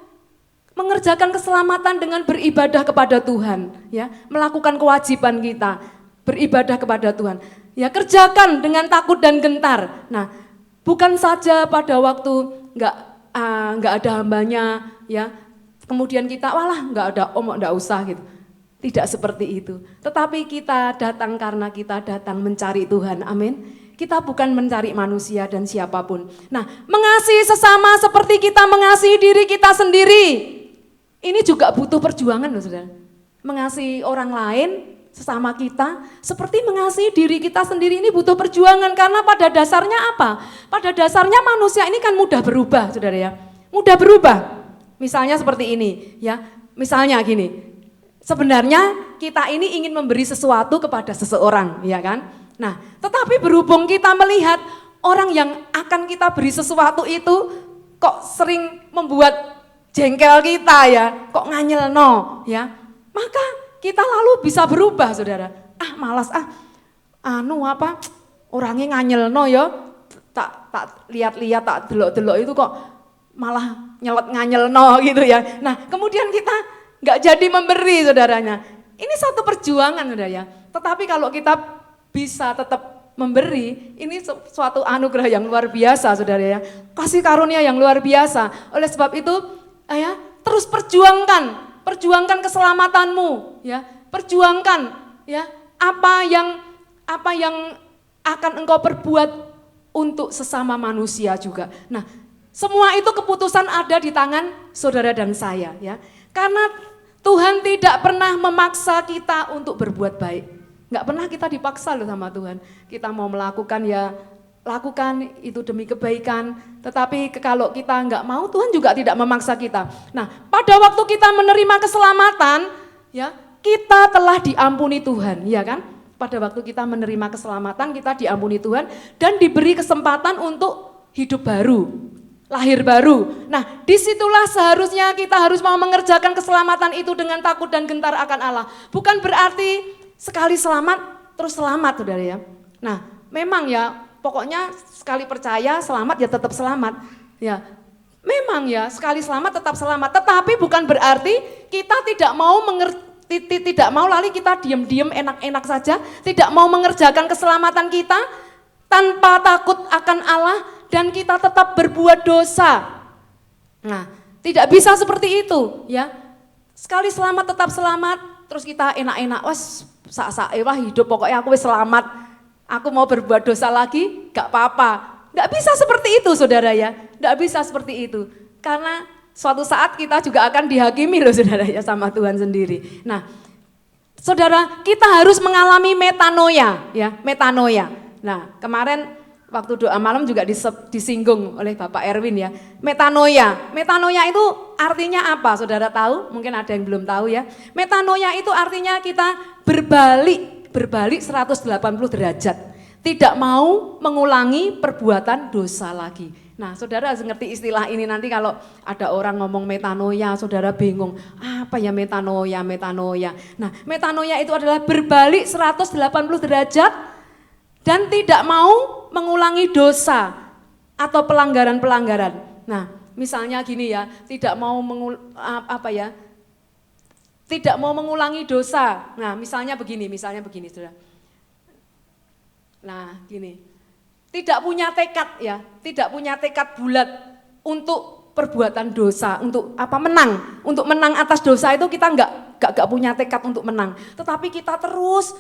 mengerjakan keselamatan dengan beribadah kepada Tuhan, ya, melakukan kewajiban kita. Beribadah kepada Tuhan, ya, kerjakan dengan takut dan gentar. Nah, bukan saja pada waktu nggak ada hambanya, ya, kemudian kita walah nggak ada nggak usah gitu. Tidak seperti itu. Tetapi kita datang karena kita datang mencari Tuhan. Amin. Kita bukan mencari manusia dan siapapun. Nah, mengasihi sesama seperti kita mengasihi diri kita sendiri. Ini juga butuh perjuangan loh saudara. Mengasihi orang lain, sesama kita, seperti mengasihi diri kita sendiri ini butuh perjuangan. Karena pada dasarnya apa? Pada dasarnya manusia ini kan mudah berubah saudara ya. Mudah berubah. Misalnya seperti ini ya. Misalnya gini, sebenarnya kita ini ingin memberi sesuatu kepada seseorang, ya kan? Nah, tetapi berhubung kita melihat orang yang akan kita beri sesuatu itu kok sering membuat jengkel kita ya, kok nganyel no ya, maka kita lalu bisa berubah saudara. Malas orangnya nganyel no ya, tak lihat-lihat, tak delok-delok itu kok malah nyelot nganyel no gitu ya. Nah, kemudian kita nggak jadi memberi saudaranya. Ini satu perjuangan saudara ya. Tetapi kalau kita bisa tetap memberi, ini suatu anugerah yang luar biasa saudara ya. Kasih karunia yang luar biasa. Oleh sebab itu ya, terus perjuangkan keselamatanmu ya. Perjuangkan ya apa yang akan engkau perbuat untuk sesama manusia juga. Nah, semua itu keputusan ada di tangan saudara dan saya ya. Karena Tuhan tidak pernah memaksa kita untuk berbuat baik. Nggak pernah kita dipaksa loh sama Tuhan. Kita mau melakukan ya lakukan itu demi kebaikan. Tetapi kalau kita nggak mau, Tuhan juga tidak memaksa kita. Nah, pada waktu kita menerima keselamatan, ya kita telah diampuni Tuhan, ya kan? Pada waktu kita menerima keselamatan, kita diampuni Tuhan dan diberi kesempatan untuk hidup baru, lahir baru. Nah, disitulah seharusnya kita harus mau mengerjakan keselamatan itu dengan takut dan gentar akan Allah. Bukan berarti sekali selamat, terus selamat saudara ya. Nah memang ya pokoknya sekali percaya selamat ya tetap selamat. Ya memang ya sekali selamat tetap selamat. Tetapi bukan berarti kita tidak mau tidak mau lalu kita diam-diam enak-enak saja. Tidak mau mengerjakan keselamatan kita tanpa takut akan Allah dan kita tetap berbuat dosa. Nah tidak bisa seperti itu ya. Sekali selamat tetap selamat, terus kita enak-enak, wah hidup pokoknya aku wis selamat, aku mau berbuat dosa lagi gak apa-apa. Gak bisa seperti itu saudara ya, gak bisa seperti itu. Karena suatu saat kita juga akan dihakimi loh saudara ya sama Tuhan sendiri. Nah saudara, kita harus mengalami metanoia ya, metanoia. Nah kemarin waktu doa malam juga disinggung oleh Bapak Erwin ya, metanoia. Metanoia itu artinya apa saudara tahu? Mungkin ada yang belum tahu ya. Metanoia itu artinya kita berbalik 180 derajat. Tidak mau mengulangi perbuatan dosa lagi. Nah saudara harus ngerti istilah ini, nanti kalau ada orang ngomong metanoia, saudara bingung, apa ya metanoia? Nah metanoia itu adalah berbalik 180 derajat dan tidak mau mengulangi dosa atau pelanggaran-pelanggaran. Nah misalnya gini ya, tidak mau tidak mau mengulangi dosa. Nah misalnya begini saudara. Nah gini, tidak punya tekad ya, tidak punya tekad bulat untuk perbuatan dosa, untuk menang. Untuk menang atas dosa itu kita nggak punya tekad untuk menang. Tetapi kita terus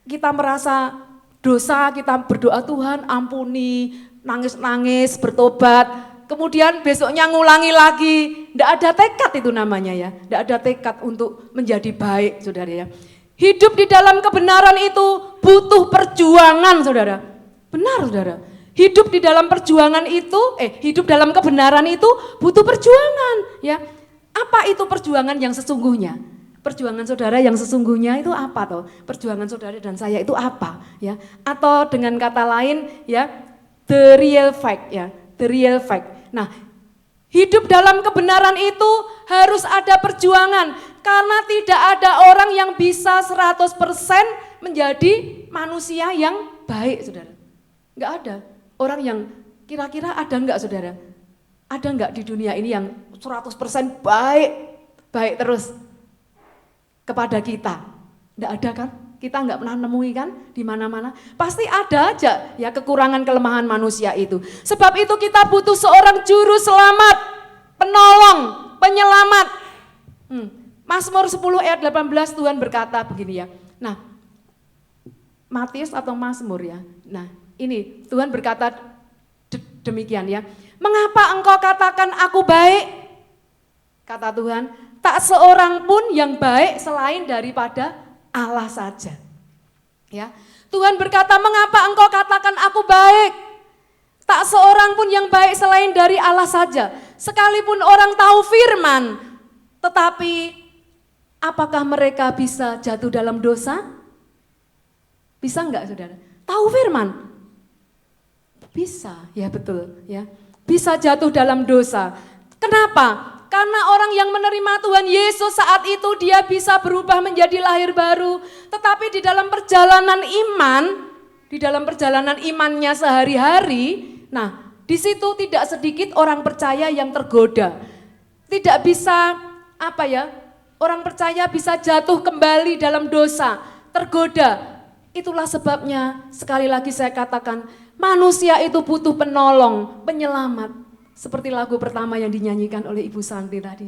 kita merasa dosa, kita berdoa Tuhan ampuni, nangis-nangis, bertobat, kemudian besoknya ngulangi lagi, tidak ada tekad itu namanya ya, tidak ada tekad untuk menjadi baik saudara ya. Hidup di dalam kebenaran itu butuh perjuangan saudara, benar saudara. Hidup di dalam perjuangan itu, hidup dalam kebenaran itu butuh perjuangan ya. Apa itu perjuangan yang sesungguhnya? Perjuangan saudara yang sesungguhnya itu apa toh? Perjuangan saudara dan saya itu apa ya? Atau dengan kata lain ya, the real fact ya, the real fact. Nah, hidup dalam kebenaran itu harus ada perjuangan karena tidak ada orang yang bisa 100% menjadi manusia yang baik saudara. Enggak ada. Orang yang kira-kira ada enggak saudara? Ada enggak di dunia ini yang 100% baik terus kepada kita? Enggak ada kan? Kita enggak pernah nemui kan di mana-mana. Pasti ada aja ya kekurangan kelemahan manusia itu. Sebab itu kita butuh seorang juru selamat, penolong, penyelamat. Mazmur 10 ayat 18 Tuhan berkata begini ya. Nah, Matius atau Mazmur ya. Nah, ini Tuhan berkata demikian ya. Mengapa engkau katakan aku baik? Kata Tuhan, tak seorang pun yang baik selain daripada Allah saja. Ya. Tuhan berkata, mengapa engkau katakan aku baik? Tak seorang pun yang baik selain dari Allah saja. Sekalipun orang tahu firman, tetapi apakah mereka bisa jatuh dalam dosa? Bisa enggak saudara? Tahu firman? Bisa, ya betul ya. Bisa jatuh dalam dosa. Kenapa? Karena orang yang menerima Tuhan Yesus saat itu dia bisa berubah menjadi lahir baru. Tetapi di dalam perjalanan imannya sehari-hari, nah di situ tidak sedikit orang percaya yang tergoda. Tidak bisa orang percaya bisa jatuh kembali dalam dosa, tergoda. Itulah sebabnya sekali lagi saya katakan manusia itu butuh penolong, penyelamat. Seperti lagu pertama yang dinyanyikan oleh Ibu Santi tadi.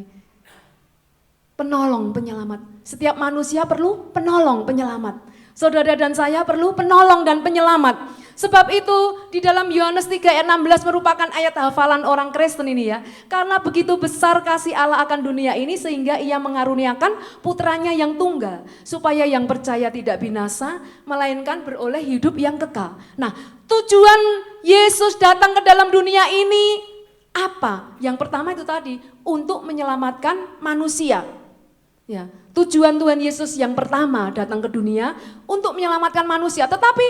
Penolong, penyelamat. Setiap manusia perlu penolong, penyelamat. Saudara dan saya perlu penolong dan penyelamat. Sebab itu di dalam Yohanes 3 ayat 16 merupakan ayat hafalan orang Kristen ini ya. Karena begitu besar kasih Allah akan dunia ini sehingga ia mengaruniakan putranya yang tunggal. Supaya yang percaya tidak binasa melainkan beroleh hidup yang kekal. Nah, tujuan Yesus datang ke dalam dunia ini apa? Yang pertama itu tadi, untuk menyelamatkan manusia. Ya, tujuan Tuhan Yesus yang pertama datang ke dunia untuk menyelamatkan manusia. Tetapi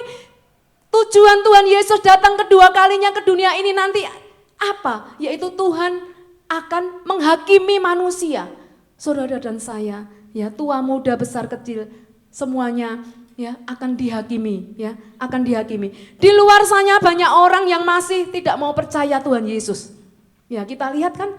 tujuan Tuhan Yesus datang kedua kalinya ke dunia ini nanti apa? Yaitu Tuhan akan menghakimi manusia. Saudara dan saya, ya, tua muda besar kecil semuanya ya akan dihakimi, ya, akan dihakimi. Di luar sana banyak orang yang masih tidak mau percaya Tuhan Yesus. Ya, kita lihat kan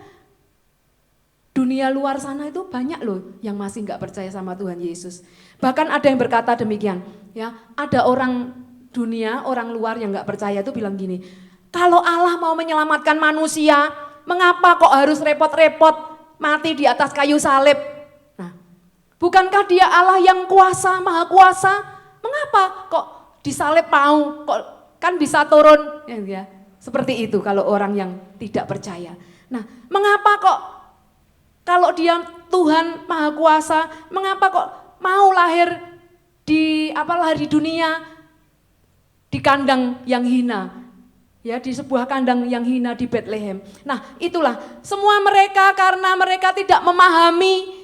dunia luar sana itu banyak loh yang masih nggak percaya sama Tuhan Yesus. Bahkan ada yang berkata demikian, ya, ada orang dunia, orang luar yang nggak percaya itu bilang gini, kalau Allah mau menyelamatkan manusia, mengapa kok harus repot-repot mati di atas kayu salib? Nah, bukankah Dia Allah yang kuasa, maha kuasa? Mengapa kok disalib mau? Kok kan bisa turun? Ya, seperti itu kalau orang yang tidak percaya. Nah, mengapa kok kalau Dia Tuhan maha kuasa, mengapa kok mau lahir di dunia di kandang yang hina? Ya, di sebuah kandang yang hina di Bethlehem. Nah, itulah semua mereka karena mereka tidak memahami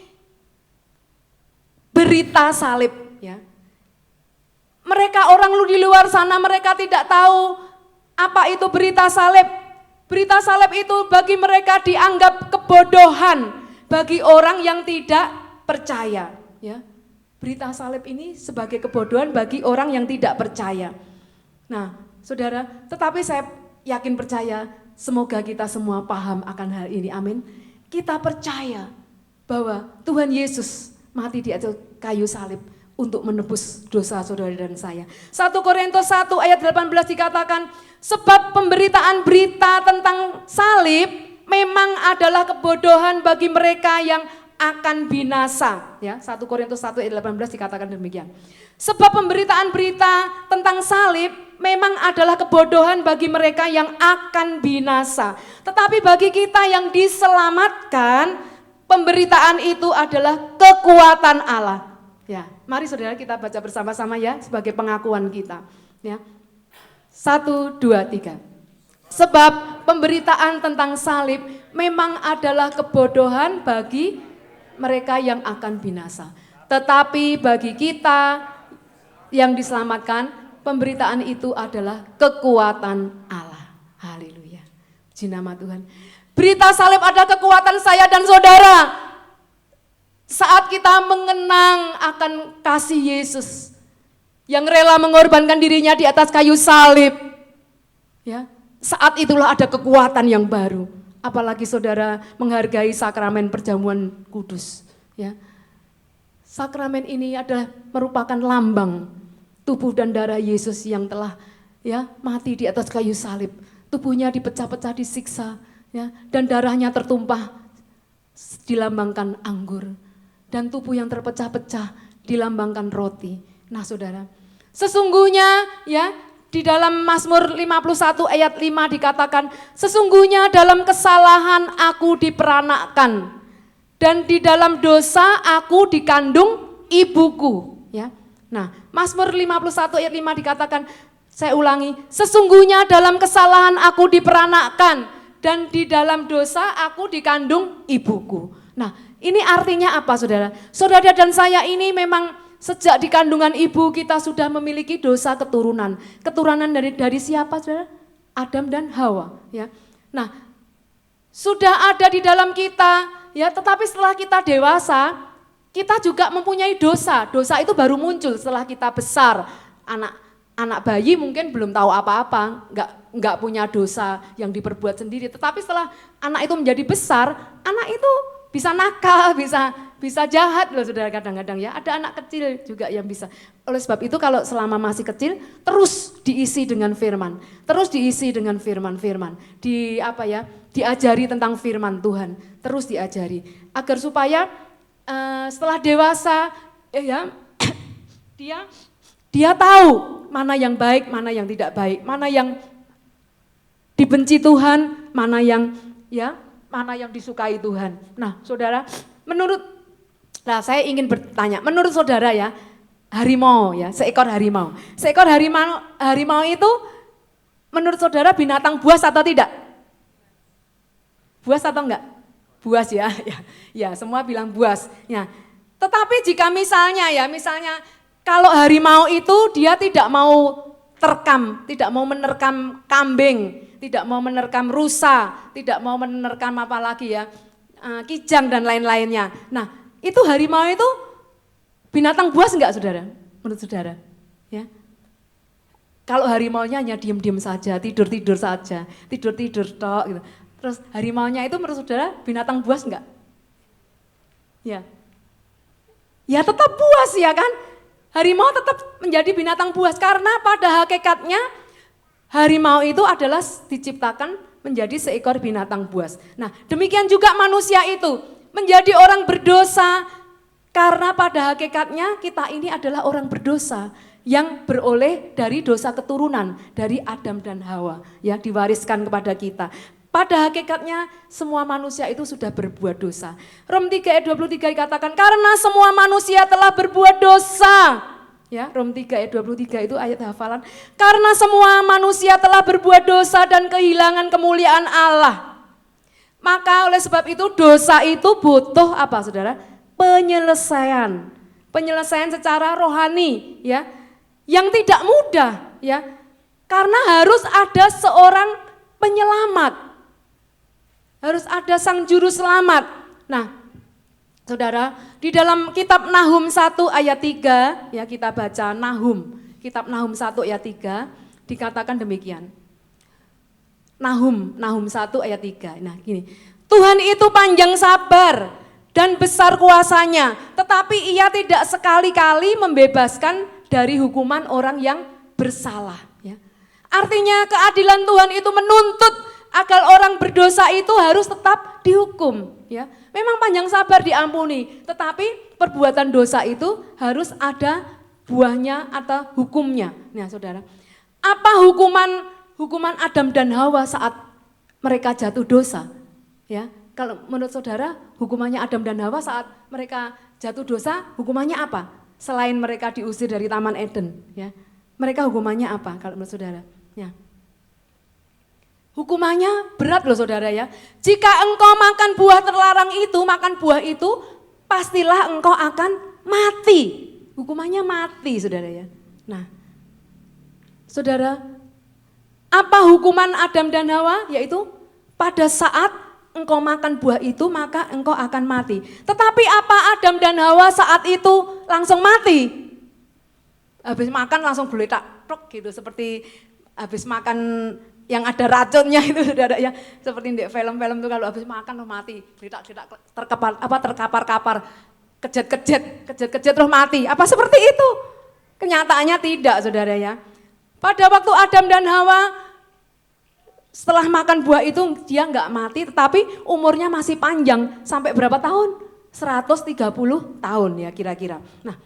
berita salib, ya. Mereka orang di luar sana mereka tidak tahu apa itu berita salib. Berita salib itu bagi mereka dianggap kebodohan bagi orang yang tidak percaya, ya. Berita salib ini sebagai kebodohan bagi orang yang tidak percaya. Nah, saudara, tetapi saya yakin percaya semoga kita semua paham akan hal ini, amin. Kita percaya bahwa Tuhan Yesus mati di atas kayu salib untuk menebus dosa saudara dan saya. 1 Korintus 1 ayat 18 dikatakan, sebab pemberitaan berita tentang salib memang adalah kebodohan bagi mereka yang akan binasa. Ya, 1 Korintus 1 ayat 18 dikatakan demikian. Sebab pemberitaan berita tentang salib memang adalah kebodohan bagi mereka yang akan binasa. Tetapi bagi kita yang diselamatkan, pemberitaan itu adalah kekuatan Allah. Ya, mari saudara kita baca bersama-sama ya sebagai pengakuan kita. Ya, 1, 2, 3. Sebab pemberitaan tentang salib memang adalah kebodohan bagi mereka yang akan binasa. Tetapi bagi kita yang diselamatkan, pemberitaan itu adalah kekuatan Allah. Haleluya. Puji nama Tuhan. Berita salib ada kekuatan saya dan saudara. Saat kita mengenang akan kasih Yesus yang rela mengorbankan dirinya di atas kayu salib. Ya, saat itulah ada kekuatan yang baru. Apalagi saudara menghargai sakramen perjamuan kudus. Ya, sakramen ini adalah merupakan lambang tubuh dan darah Yesus yang telah ya mati di atas kayu salib. Tubuhnya dipecah-pecah, disiksa, ya, dan darahnya tertumpah dilambangkan anggur. Dan tubuh yang terpecah-pecah dilambangkan roti. Nah saudara, sesungguhnya ya di dalam Mazmur 51 ayat 5 dikatakan, sesungguhnya dalam kesalahan aku diperanakkan dan di dalam dosa aku dikandung ibuku. Ya. Nah, Mazmur 51 ayat 5 dikatakan, saya ulangi, sesungguhnya dalam kesalahan aku diperanakkan dan di dalam dosa aku dikandung ibuku. Nah, ini artinya apa saudara? Saudara dan saya ini memang sejak di kandungan ibu kita sudah memiliki dosa keturunan. Keturunan dari siapa saudara? Adam dan Hawa. Ya. Nah, sudah ada di dalam kita, ya. Tetapi setelah kita dewasa, kita juga mempunyai dosa. Dosa itu baru muncul setelah kita besar. Anak bayi mungkin belum tahu apa-apa, nggak punya dosa yang diperbuat sendiri. Tetapi setelah anak itu menjadi besar, anak itu bisa nakal, bisa jahat loh saudara kadang-kadang ya. Ada anak kecil juga yang bisa. Oleh sebab itu kalau selama masih kecil terus diisi dengan firman. Terus diisi dengan firman-firman. Diajari tentang firman Tuhan. Terus diajari. Agar supaya setelah dewasa ya dia tahu mana yang baik, mana yang tidak baik, mana yang dibenci Tuhan, mana yang disukai Tuhan. Nah, saudara, saya ingin bertanya, menurut saudara ya, harimau ya, seekor harimau. Seekor harimau itu menurut saudara binatang buas atau tidak? Buas atau enggak? Buas ya, ya semua bilang buas. Ya. Tetapi jika misalnya kalau harimau itu dia tidak mau tidak mau menerkam kambing, tidak mau menerkam rusa, tidak mau menerkam apa lagi ya, kijang dan lain-lainnya. Nah, itu harimau itu binatang buas enggak saudara? Menurut saudara? Ya. Kalau harimaunya hanya diam-diam saja, tidur-tidur saja, tidur-tidur tok gitu. Terus harimaunya itu menurut saudara binatang buas enggak? Ya. Ya tetap buas ya kan? Harimau tetap menjadi binatang buas karena pada hakikatnya harimau itu adalah diciptakan menjadi seekor binatang buas. Nah, demikian juga manusia itu menjadi orang berdosa karena pada hakikatnya kita ini adalah orang berdosa yang beroleh dari dosa keturunan dari Adam dan Hawa ya diwariskan kepada kita. Pada hakikatnya semua manusia itu sudah berbuat dosa. Rom 3 ayat 23 dikatakan karena semua manusia telah berbuat dosa. Ya, Rom 3 ayat 23 itu ayat hafalan. Karena semua manusia telah berbuat dosa dan kehilangan kemuliaan Allah. Maka oleh sebab itu dosa itu butuh apa saudara? Penyelesaian. Penyelesaian secara rohani ya. Yang tidak mudah ya. Karena harus ada seorang penyelamat. Harus ada sang juru selamat. Nah, saudara, di dalam kitab Nahum 1 ayat 3, ya kita baca Nahum, kitab Nahum 1 ayat 3, dikatakan demikian. Nahum 1 ayat 3, nah gini, Tuhan itu panjang sabar dan besar kuasanya, tetapi ia tidak sekali-kali membebaskan dari hukuman orang yang bersalah. Ya. Artinya keadilan Tuhan itu menuntut agar orang berdosa itu harus tetap dihukum, ya, Memang panjang sabar diampuni, tetapi perbuatan dosa itu harus ada buahnya atau hukumnya. Nah saudara, apa hukuman Adam dan Hawa saat mereka jatuh dosa? Ya, kalau menurut saudara hukumannya Adam dan Hawa saat mereka jatuh dosa, hukumannya apa? Selain mereka diusir dari Taman Eden, ya, mereka hukumannya apa kalau menurut saudara? Ya. Hukumannya berat loh saudara ya. Jika engkau makan buah terlarang itu, makan buah itu, pastilah engkau akan mati. Hukumannya mati saudara ya. Nah, saudara, apa hukuman Adam dan Hawa? Yaitu pada saat engkau makan buah itu maka engkau akan mati. Tetapi apa Adam dan Hawa saat itu langsung mati? Habis makan langsung geletak gitu, seperti habis makan yang ada racunnya itu saudara ya, seperti di film-film itu kalau habis makan lo mati, terkapar-kapar, kejet terus mati. Apa seperti itu? Kenyataannya tidak saudara ya. Pada waktu Adam dan Hawa setelah makan buah itu dia nggak mati, tetapi umurnya masih panjang sampai berapa tahun? 130 tahun ya kira-kira. Nah,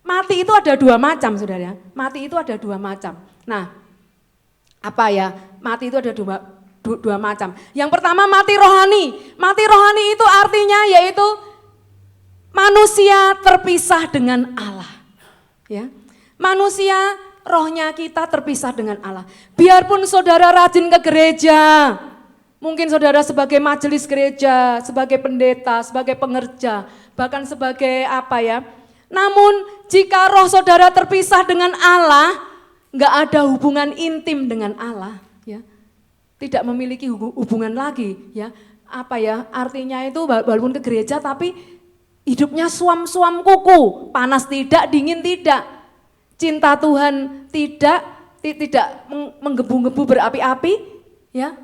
mati itu ada dua macam saudara ya. Mati itu ada dua macam. Nah, apa ya, mati itu ada dua macam. Yang pertama mati rohani. Mati rohani itu artinya yaitu manusia terpisah dengan Allah. Ya, manusia rohnya kita terpisah dengan Allah. Biarpun saudara rajin ke gereja, mungkin saudara sebagai majelis gereja, sebagai pendeta, sebagai pengerja, bahkan sebagai apa ya. Namun jika roh saudara terpisah dengan Allah, nggak ada hubungan intim dengan Allah, ya, tidak memiliki hubungan lagi, ya, apa ya, artinya itu walaupun ke gereja tapi hidupnya suam-suam kuku, panas tidak, dingin tidak, cinta Tuhan tidak menggebu-gebu berapi-api, ya,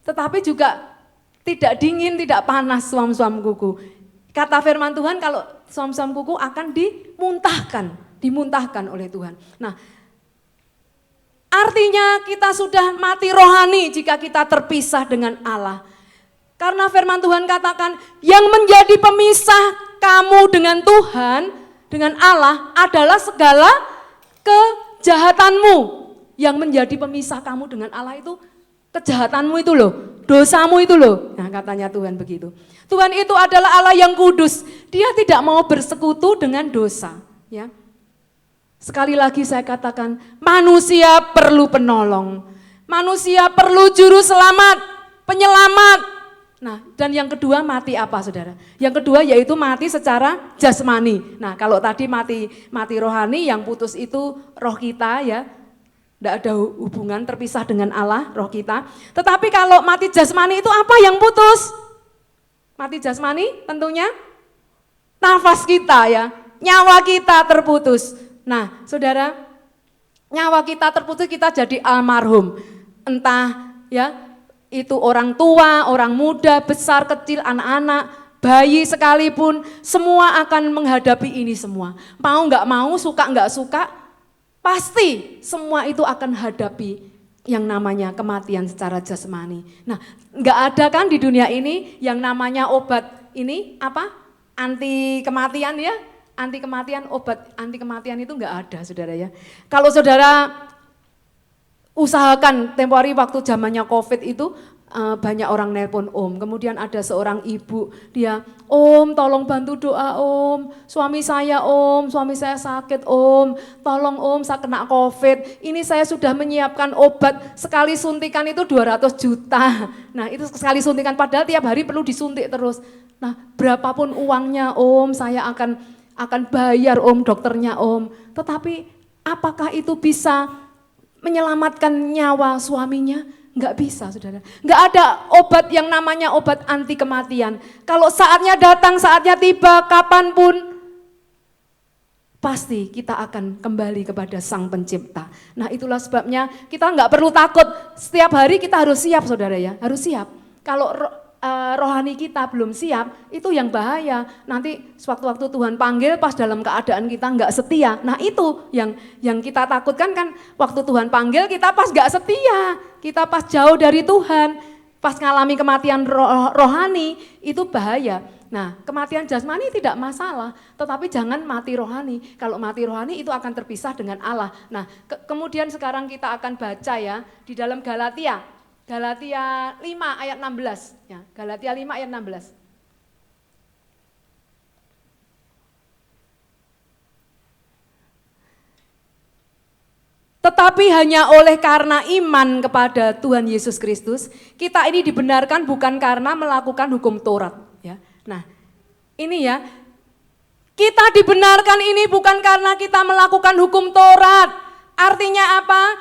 tetapi juga tidak dingin, tidak panas, suam-suam kuku. Kata firman Tuhan kalau suam-suam kuku akan dimuntahkan oleh Tuhan. Nah, artinya kita sudah mati rohani jika kita terpisah dengan Allah. Karena firman Tuhan katakan yang menjadi pemisah kamu dengan Tuhan, dengan Allah adalah segala kejahatanmu. Yang menjadi pemisah kamu dengan Allah itu kejahatanmu itu loh, dosamu itu loh. Nah katanya Tuhan begitu. Tuhan itu adalah Allah yang kudus, dia tidak mau bersekutu dengan dosa. Ya. Sekali lagi saya katakan, manusia perlu penolong, manusia perlu juru selamat, penyelamat. Nah, dan yang kedua mati apa saudara? Yang kedua yaitu mati secara jasmani. Nah, kalau tadi mati rohani, yang putus itu roh kita ya, tidak ada hubungan, terpisah dengan Allah, roh kita. Tetapi kalau mati jasmani itu apa yang putus? Mati jasmani tentunya nafas kita ya, nyawa kita terputus. Nah saudara, nyawa kita terputus, kita jadi almarhum. Entah ya, itu orang tua, orang muda, besar, kecil, anak-anak, bayi sekalipun, semua akan menghadapi ini semua. Mau nggak mau, suka nggak suka, pasti semua itu akan hadapi yang namanya kematian secara jasmani. Nah nggak ada kan di dunia ini yang namanya obat ini apa? Anti kematian ya. Anti kematian, obat anti kematian itu enggak ada saudara ya. Kalau saudara usahakan tempo hari waktu zamannya COVID itu banyak orang nelpon om, kemudian ada seorang ibu, dia om tolong bantu doa om, suami saya sakit om, tolong om saya kena COVID, ini saya sudah menyiapkan obat, sekali suntikan itu 200 juta, nah itu sekali suntikan padahal tiap hari perlu disuntik terus, nah berapapun uangnya om saya akan bayar om, dokternya om, tetapi apakah itu bisa menyelamatkan nyawa suaminya? Enggak bisa saudara, enggak ada obat yang namanya obat anti kematian. Kalau saatnya datang, saatnya tiba, kapanpun, pasti kita akan kembali kepada Sang Pencipta. Nah itulah sebabnya kita enggak perlu takut, setiap hari kita harus siap saudara ya, harus siap. Kalau rohani kita belum siap, itu yang bahaya. Nanti sewaktu-waktu Tuhan panggil pas dalam keadaan kita enggak setia. Nah itu yang kita takutkan kan, waktu Tuhan panggil kita pas enggak setia, kita pas jauh dari Tuhan, pas ngalami kematian rohani, itu bahaya. Nah, kematian jasmani tidak masalah, tetapi jangan mati rohani. Kalau mati rohani itu akan terpisah dengan Allah. Nah, kemudian sekarang kita akan baca ya di dalam Galatia 5 ayat 16 ya. Galatia 5 ayat 16. Tetapi hanya oleh karena iman kepada Tuhan Yesus Kristus, kita ini dibenarkan bukan karena melakukan hukum Taurat. Ya. Nah, ini ya, kita dibenarkan ini bukan karena kita melakukan hukum Taurat. Artinya apa?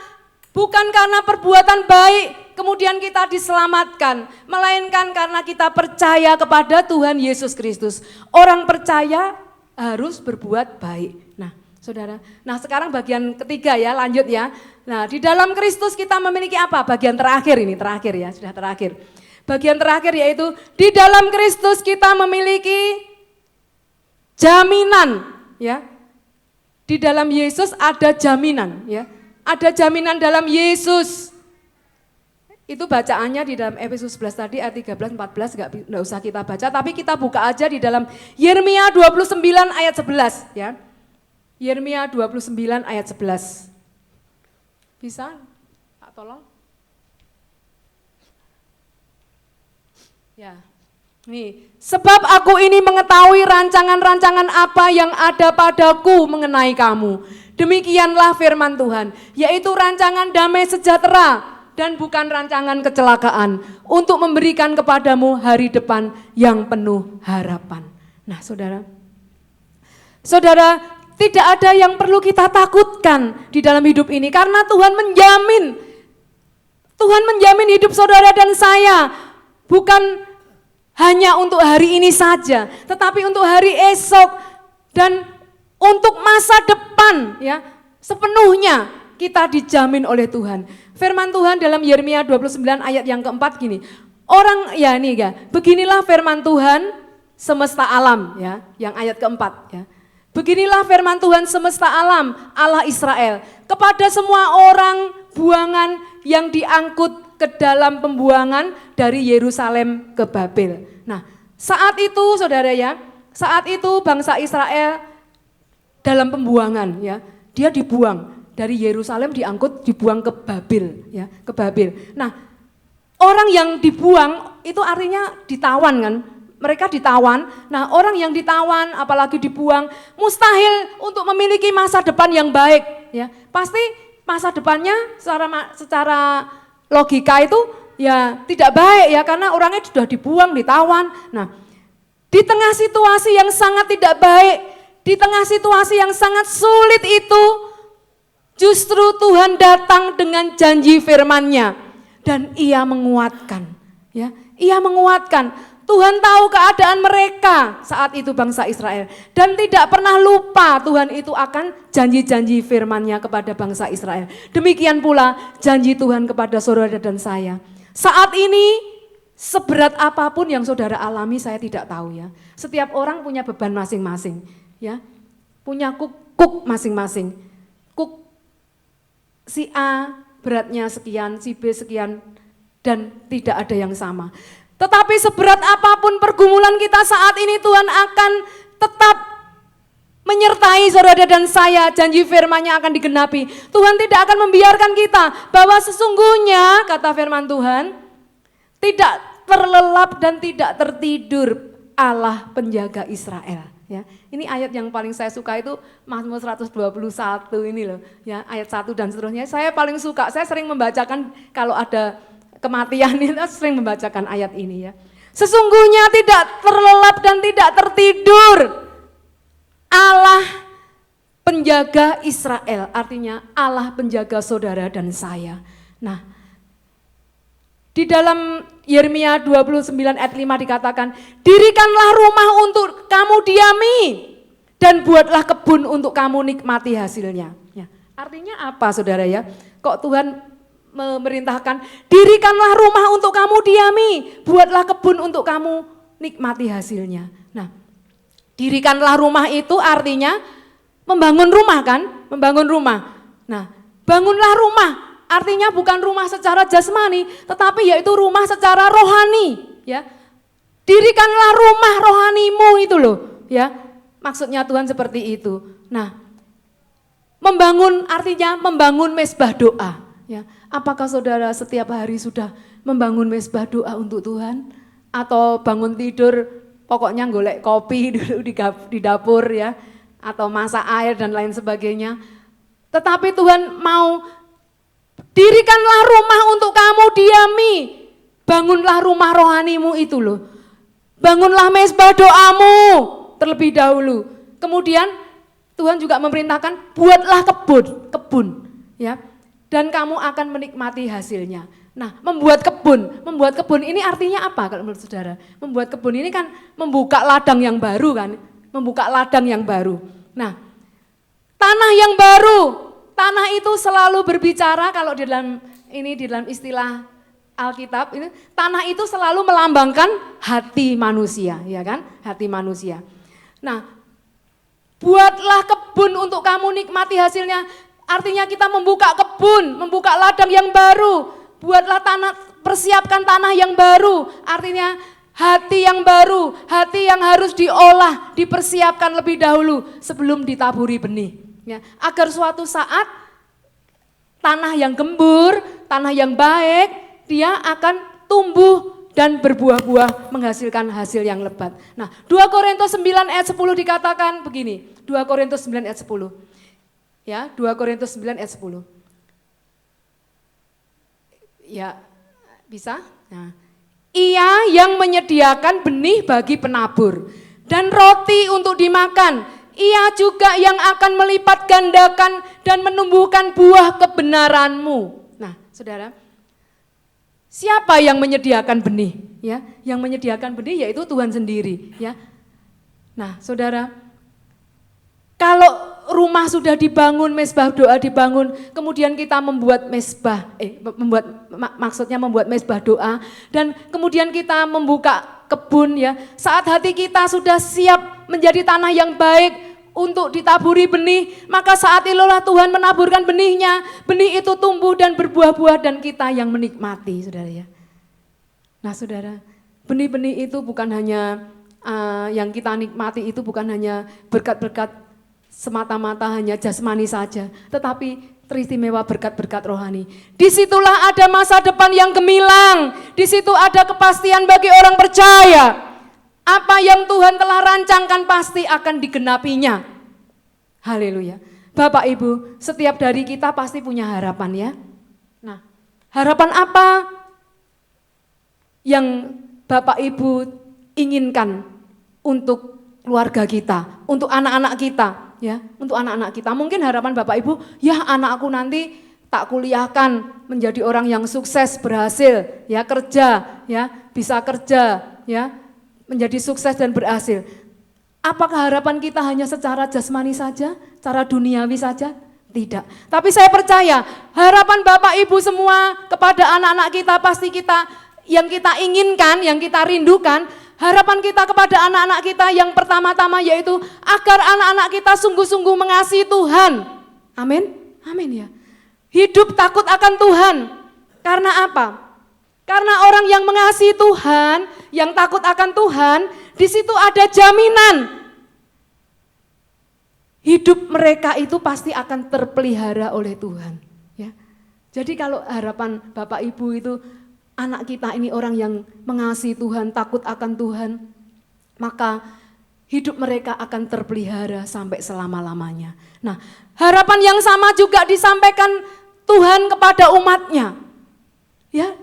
Bukan karena perbuatan baik, kemudian kita diselamatkan, melainkan karena kita percaya kepada Tuhan Yesus Kristus. Orang percaya harus berbuat baik. Saudara, nah sekarang bagian ketiga ya, lanjut ya. Nah di dalam Kristus kita memiliki apa? Bagian terakhir ini, terakhir ya, sudah terakhir. Bagian terakhir yaitu di dalam Kristus kita memiliki jaminan ya. Di dalam Yesus ada jaminan ya. Ada jaminan dalam Yesus. Itu bacaannya di dalam Efesus 11 tadi ayat 13, 14 enggak usah kita baca, tapi kita buka aja di dalam Yeremia 29 ayat 11 ya. Yeremia 29 ayat 11. Bisa? Pak tolong. Ya. Nih, sebab aku ini mengetahui rancangan-rancangan apa yang ada padaku mengenai kamu. Demikianlah firman Tuhan, yaitu rancangan damai sejahtera dan bukan rancangan kecelakaan, untuk memberikan kepadamu hari depan yang penuh harapan. Nah, Saudara, tidak ada yang perlu kita takutkan di dalam hidup ini karena Tuhan menjamin hidup saudara dan saya, bukan hanya untuk hari ini saja, tetapi untuk hari esok dan untuk masa depan ya, sepenuhnya kita dijamin oleh Tuhan. Firman Tuhan dalam Yeremia 29 ayat yang keempat gini. Beginilah firman Tuhan semesta alam ya, yang ayat keempat ya. Beginilah firman Tuhan semesta alam, Allah Israel, kepada semua orang buangan yang diangkut ke dalam pembuangan dari Yerusalem ke Babel. Nah, saat itu saudara ya, saat itu bangsa Israel dalam pembuangan ya, dia dibuang dari Yerusalem, dibuang ke Babel ya, ke Babel. Nah, orang yang dibuang itu artinya ditawan kan? Mereka ditawan. Nah, orang yang ditawan apalagi dibuang mustahil untuk memiliki masa depan yang baik ya. Pasti masa depannya secara logika itu ya tidak baik ya, karena orangnya sudah dibuang, ditawan. Nah, di tengah situasi yang sangat tidak baik, di tengah situasi yang sangat sulit itu, justru Tuhan datang dengan janji firman-Nya dan Ia menguatkan ya. Ia menguatkan. Tuhan tahu keadaan mereka saat itu bangsa Israel dan tidak pernah lupa Tuhan itu akan janji-janji firman-Nya kepada bangsa Israel. Demikian pula janji Tuhan kepada saudara dan saya. Saat ini seberat apapun yang saudara alami saya tidak tahu ya. Setiap orang punya beban masing-masing ya. Punya kuk masing-masing. Kuk si A beratnya sekian, si B sekian dan tidak ada yang sama. Tetapi seberat apapun pergumulan kita saat ini, Tuhan akan tetap menyertai saudara dan saya. Janji firman-Nya akan digenapi. Tuhan tidak akan membiarkan kita bahwa sesungguhnya, kata firman Tuhan, tidak terlelap dan tidak tertidur Allah penjaga Israel. Ya, ini ayat yang paling saya suka itu Mazmur 121 ini loh, ya, ayat 1 dan seterusnya. Saya paling suka, saya sering membacakan kalau ada kematian itu sering membacakan ayat ini ya. Sesungguhnya tidak terlelap dan tidak tertidur Allah penjaga Israel, artinya Allah penjaga saudara dan saya. Nah, di dalam Yeremia 29 ayat 5 dikatakan, dirikanlah rumah untuk kamu diami dan buatlah kebun untuk kamu nikmati hasilnya. Ya, artinya apa saudara ya? Kok Tuhan memerintahkan, dirikanlah rumah untuk kamu diami, buatlah kebun untuk kamu nikmati hasilnya. Nah, dirikanlah rumah itu artinya membangun rumah kan, membangun rumah. Nah, bangunlah rumah, artinya bukan rumah secara jasmani, tetapi yaitu rumah secara rohani. Ya, Dirikanlah rumah rohanimu itu loh, ya. Maksudnya Tuhan seperti itu. Nah, membangun artinya membangun mesbah doa, ya. Apakah saudara setiap hari sudah membangun mesbah doa untuk Tuhan? Atau bangun tidur pokoknya golek kopi dulu di dapur, ya, atau masak air dan lain sebagainya. Tetapi Tuhan mau dirikanlah rumah untuk kamu diami. Bangunlah rumah rohanimu itu loh. Bangunlah mesbah doamu terlebih dahulu. Kemudian Tuhan juga memerintahkan buatlah kebun, ya. Dan kamu akan menikmati hasilnya. Nah, membuat kebun ini artinya apa kalau menurut saudara? Membuat kebun ini kan membuka ladang yang baru kan, Nah, tanah yang baru, tanah itu selalu berbicara kalau di dalam istilah Alkitab ini, tanah itu selalu melambangkan hati manusia, ya kan? Hati manusia. Nah, buatlah kebun untuk kamu nikmati hasilnya. Artinya kita membuka kebun, membuka ladang yang baru. Buatlah tanah, persiapkan tanah yang baru. Artinya hati yang baru, hati yang harus diolah, dipersiapkan lebih dahulu sebelum ditaburi benih. Ya, agar suatu saat tanah yang gembur, tanah yang baik, dia akan tumbuh dan berbuah-buah menghasilkan hasil yang lebat. Nah, 2 Korintus 9 ayat 10 dikatakan begini, 2 Korintus 9 ayat 10. Ya, 2 Korintus 9 ayat 10. Ya, bisa? Nah, ia yang menyediakan benih bagi penabur dan roti untuk dimakan. Ia juga yang akan melipat gandakan dan menumbuhkan buah kebenaranmu. Nah, saudara, siapa yang menyediakan benih? Ya, yang menyediakan benih yaitu Tuhan sendiri. Ya, nah, saudara, kalau rumah sudah dibangun, mesbah doa dibangun, kemudian kita membuat mesbah doa, dan kemudian kita membuka kebun, ya. Saat hati kita sudah siap menjadi tanah yang baik untuk ditaburi benih, maka saat itulah Tuhan menaburkan benihnya, benih itu tumbuh dan berbuah-buah dan kita yang menikmati, saudara, ya. Nah, saudara, benih-benih itu bukan hanya yang kita nikmati itu bukan hanya berkat-berkat semata-mata hanya jasmani saja, tetapi teristimewa berkat-berkat rohani. Disitulah ada masa depan yang gemilang, di situ ada kepastian bagi orang percaya. Apa yang Tuhan telah rancangkan pasti akan digenapinya. Haleluya. Bapak Ibu, setiap dari kita pasti punya harapan, ya. Nah, harapan apa yang Bapak Ibu inginkan untuk keluarga kita, untuk anak-anak kita? Ya, untuk anak-anak kita, mungkin harapan Bapak Ibu, ya anakku nanti tak kuliahkan menjadi orang yang sukses, berhasil, ya kerja, ya bisa kerja, ya menjadi sukses dan berhasil. Apakah harapan kita hanya secara jasmani saja, secara duniawi saja? Tidak. Tapi saya percaya harapan Bapak Ibu semua kepada anak-anak kita pasti yang kita inginkan, yang kita rindukan. Harapan kita kepada anak-anak kita yang pertama-tama yaitu agar anak-anak kita sungguh-sungguh mengasihi Tuhan. Amin, amin, ya. Hidup takut akan Tuhan. Karena apa? Karena orang yang mengasihi Tuhan, yang takut akan Tuhan, di situ ada jaminan. Hidup mereka itu pasti akan terpelihara oleh Tuhan. Ya. Jadi kalau harapan Bapak Ibu itu anak kita ini orang yang mengasihi Tuhan, takut akan Tuhan, maka hidup mereka akan terpelihara sampai selama-lamanya. Nah, harapan yang sama juga disampaikan Tuhan kepada umatnya. Ya,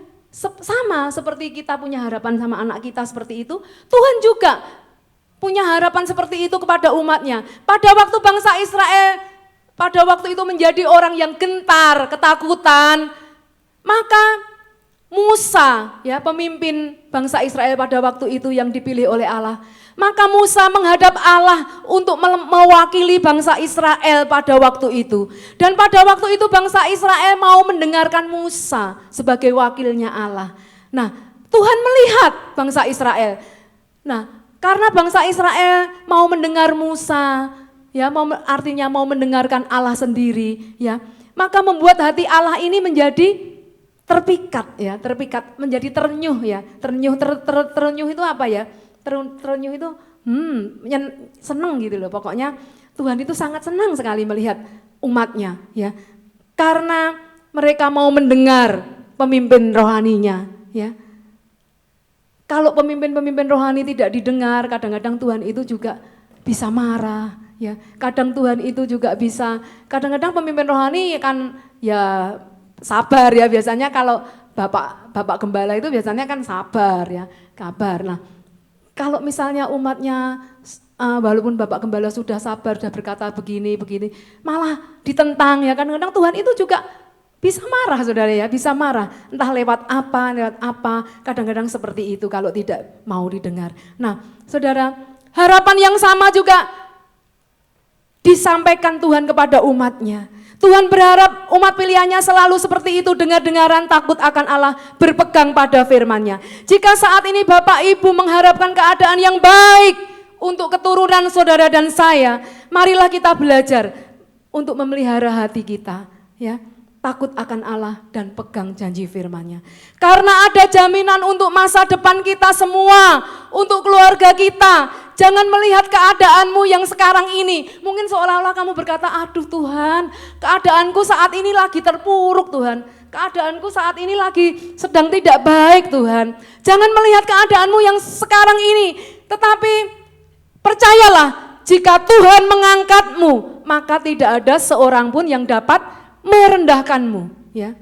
sama seperti kita punya harapan sama anak kita seperti itu, Tuhan juga punya harapan seperti itu kepada umatnya. Pada waktu bangsa Israel, pada waktu itu menjadi orang yang gentar, ketakutan, maka Musa, ya pemimpin bangsa Israel pada waktu itu yang dipilih oleh Allah. Maka Musa menghadap Allah untuk mewakili bangsa Israel pada waktu itu. Dan pada waktu itu bangsa Israel mau mendengarkan Musa sebagai wakilnya Allah. Nah, Tuhan melihat bangsa Israel. Nah, karena bangsa Israel mau mendengar Musa, ya artinya mau mendengarkan Allah sendiri, ya. Maka membuat hati Allah ini menjadi terpikat ya, terpikat menjadi terenyuh ya. Terenyuh itu apa ya? Terenyuh itu seneng gitu loh. Pokoknya Tuhan itu sangat senang sekali melihat umatnya ya. Karena mereka mau mendengar pemimpin rohaninya ya. Kalau pemimpin-pemimpin rohani tidak didengar, kadang-kadang Tuhan itu juga bisa marah ya. Kadang Tuhan itu juga bisa, kadang-kadang pemimpin rohani kan ya sabar ya, biasanya kalau Bapak Gembala itu biasanya kan sabar ya, kabar. Nah, kalau misalnya umatnya walaupun Bapak Gembala sudah sabar, sudah berkata begini, malah ditentang ya, kadang-kadang Tuhan itu juga bisa marah saudara ya, bisa marah. Entah lewat apa, kadang-kadang seperti itu kalau tidak mau didengar. Nah saudara, harapan yang sama juga disampaikan Tuhan kepada umatnya. Tuhan berharap umat pilihannya selalu seperti itu, dengar-dengaran, takut akan Allah, berpegang pada firman-Nya. Jika saat ini Bapak Ibu mengharapkan keadaan yang baik untuk keturunan saudara dan saya, marilah kita belajar untuk memelihara hati kita ya. Takut akan Allah dan pegang janji firman-Nya. Karena ada jaminan untuk masa depan kita semua, untuk keluarga kita. Jangan melihat keadaanmu yang sekarang ini. Mungkin seolah-olah kamu berkata, aduh Tuhan, keadaanku saat ini lagi terpuruk Tuhan. Keadaanku saat ini lagi sedang tidak baik Tuhan. Jangan melihat keadaanmu yang sekarang ini. Tetapi percayalah, jika Tuhan mengangkatmu, maka tidak ada seorang pun yang dapat merendahkanmu ya.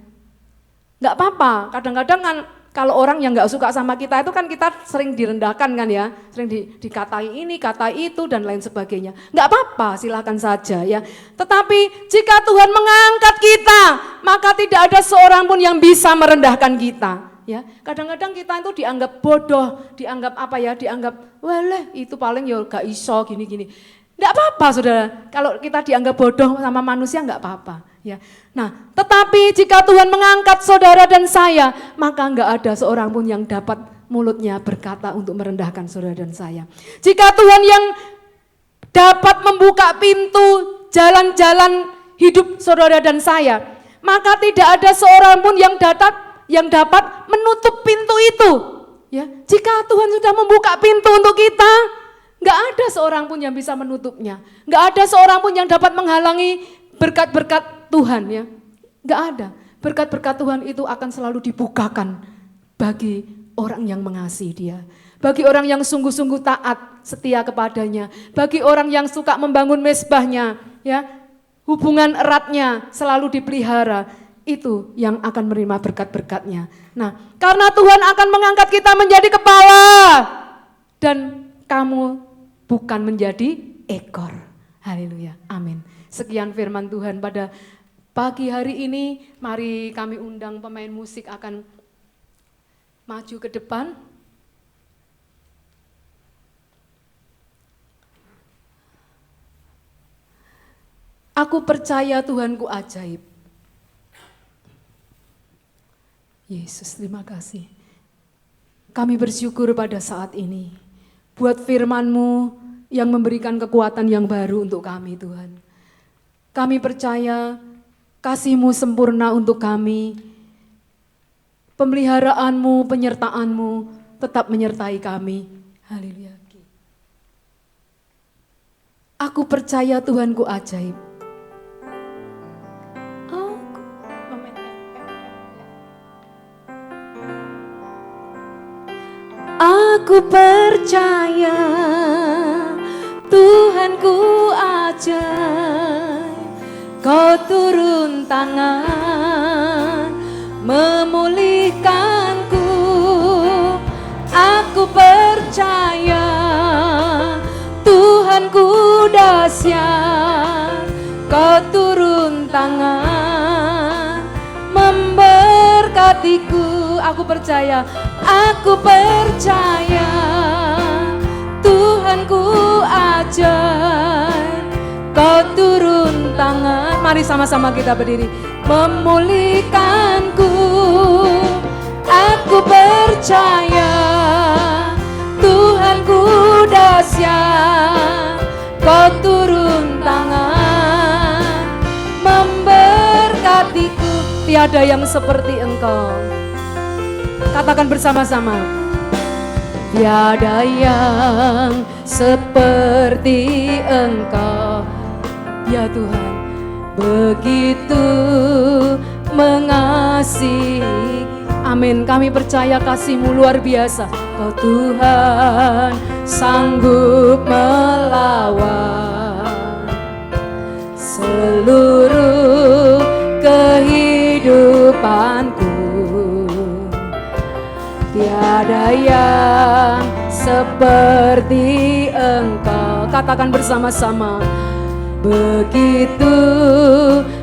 Enggak apa-apa, kadang-kadang kan kalau orang yang enggak suka sama kita itu kan kita sering direndahkan kan ya, sering dikatai ini, katai itu dan lain sebagainya. Enggak apa-apa, silakan saja ya. Tetapi jika Tuhan mengangkat kita, maka tidak ada seorang pun yang bisa merendahkan kita ya. Kadang-kadang kita itu dianggap bodoh, dianggap apa ya, dianggap walah itu paling ya gak iso gini-gini. Enggak apa-apa saudara, kalau kita dianggap bodoh sama manusia enggak apa-apa. Ya, nah, tetapi jika Tuhan mengangkat saudara dan saya, maka enggak ada seorang pun yang dapat mulutnya berkata untuk merendahkan saudara dan saya. Jika Tuhan yang dapat membuka pintu jalan-jalan hidup saudara dan saya, maka tidak ada seorang pun yang dapat menutup pintu itu. Ya, jika Tuhan sudah membuka pintu untuk kita, enggak ada seorang pun yang bisa menutupnya. Enggak ada seorang pun yang dapat menghalangi berkat-berkat Tuhan ya, enggak ada. Berkat-berkat Tuhan itu akan selalu dibukakan bagi orang yang mengasihi Dia, bagi orang yang sungguh-sungguh taat setia kepadanya, bagi orang yang suka membangun mezbahnya, ya, hubungan eratnya selalu dipelihara, itu yang akan menerima berkat-berkatnya. Nah, karena Tuhan akan mengangkat kita menjadi kepala dan kamu bukan menjadi ekor. Haleluya, amin. Sekian firman Tuhan pada pagi hari ini. Mari kami undang pemain musik akan maju ke depan. Aku percaya Tuhanku ajaib. Yesus, terima kasih. Kami bersyukur pada saat ini buat firman-Mu yang memberikan kekuatan yang baru untuk kami Tuhan. Kami percaya kasih-Mu sempurna untuk kami. Pemeliharaanmu, penyertaan-Mu tetap menyertai kami. Haleluya. Aku percaya Tuhanku ajaib. Aku percaya Tuhanku ajaib. Kau turun tangan memulihkanku. Aku percaya Tuhanku dahsyat. Kau turun tangan memberkatiku. Aku percaya Tuhanku ajaib. Kau turun tangan. Mari sama-sama kita berdiri. Memulihkanku. Aku percaya Tuhanku dahsyat. Kau turun tangan memberkatiku. tiada yang seperti Engkau. Katakan bersama-sama. Tiada yang seperti Engkau, ya Tuhan, begitu mengasihi. Amin. Kami percaya kasih-Mu luar biasa. Kau Tuhan sanggup melawan seluruh kehidupanku. Tiada yang seperti Engkau. Katakan bersama-sama. Begitu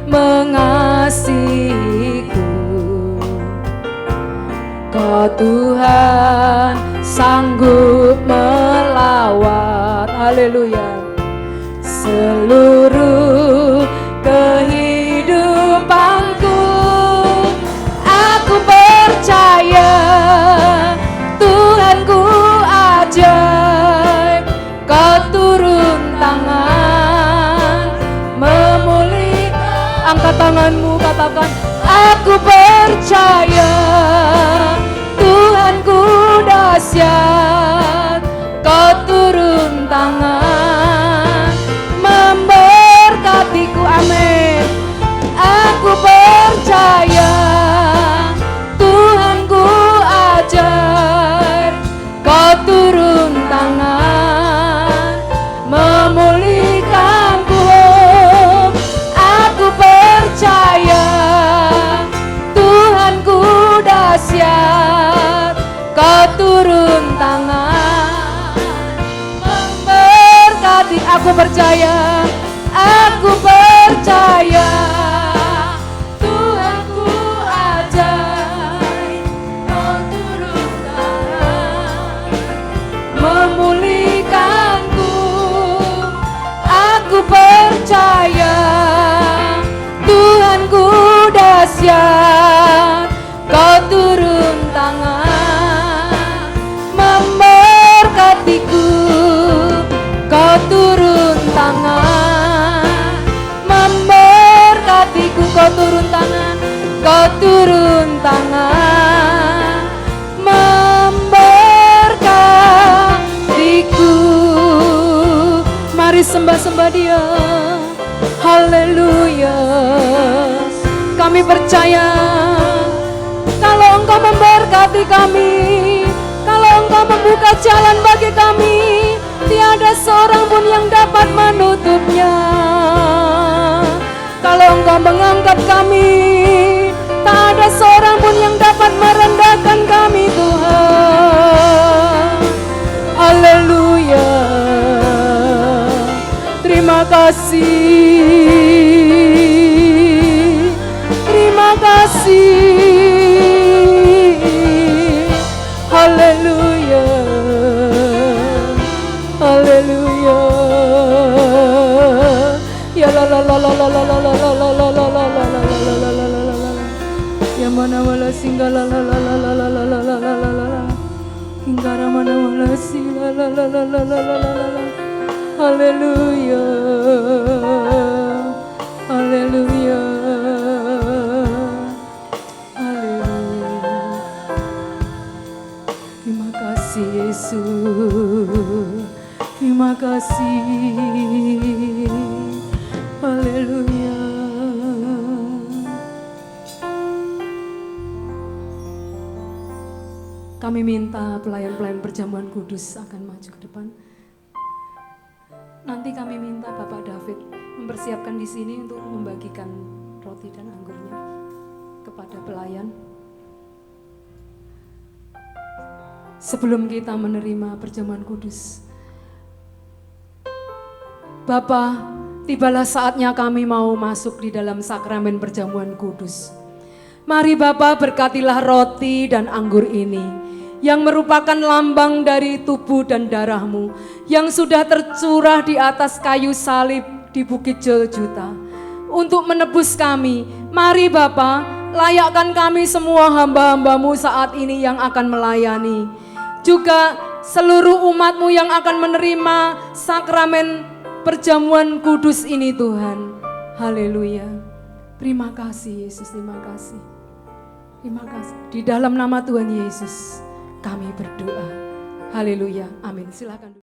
mengasihiku. Kau Tuhan sanggup melawan. Haleluya. Seluruh kehidupanku. Aku percaya Tuhanku ajaib. Kau turun tangan memulihkan. Angkat tanganmu, katakan aku percaya Tuhanku dahsyat. Kau turun tangan memberkatiku. Amin. Aku percaya Tuhanku ajaib. Kau turun tangan memulihkanku. Aku percaya Tuhanku dahsyat. Kau turun tangan memberkati. Aku percaya, aku percaya Tuhanku ajaib. Kau turun tangan memulihkanku. Aku percaya Tuhanku dahsyat. Kau turun tangan memberkatiku. Kau turun tangan memberkatiku. Kau turun tangan. Kau turun tangan memberkatiku. Mari sembah-sembah Dia. Haleluya. Kami percaya kalau Engkau memberkati kami, kalau Engkau membuka jalan bagi kami, tiada seorang pun yang dapat menutupnya. Kalau Engkau mengangkat kami, tak ada seorang pun yang dapat merendahkan kami, Tuhan. Haleluya. Terima kasih. Terima kasih. Haleluya. Haleluya. Ya la la la la la la la la la la la la la la la la la la la. Ya mana wala singga la la la la la la la la la la la la. Hingga mana wala si la la la la la la la la la. Haleluya. Haleluya. Haleluya. Terima kasih Yesus. Terima kasih. Haleluya. Kami minta pelayan-pelayan perjamuan kudus akan maju ke depan. Nanti kami minta Bapak David mempersiapkan di sini untuk membagikan roti dan anggurnya kepada pelayan. Sebelum kita menerima perjamuan kudus, Bapa, tibalah saatnya kami mau masuk di dalam sakramen perjamuan kudus. Mari Bapa, berkatilah roti dan anggur ini yang merupakan lambang dari tubuh dan darah-Mu yang sudah tercurah di atas kayu salib di Bukit Joljuta untuk menebus kami. Mari Bapa, layakkan kami semua hamba-hamba-Mu saat ini yang akan melayani, juga seluruh umat-Mu yang akan menerima sakramen perjamuan kudus ini Tuhan. Haleluya. Terima kasih Yesus, terima kasih. Terima kasih. Di dalam nama Tuhan Yesus kami berdoa. Haleluya. Amin. Silakan.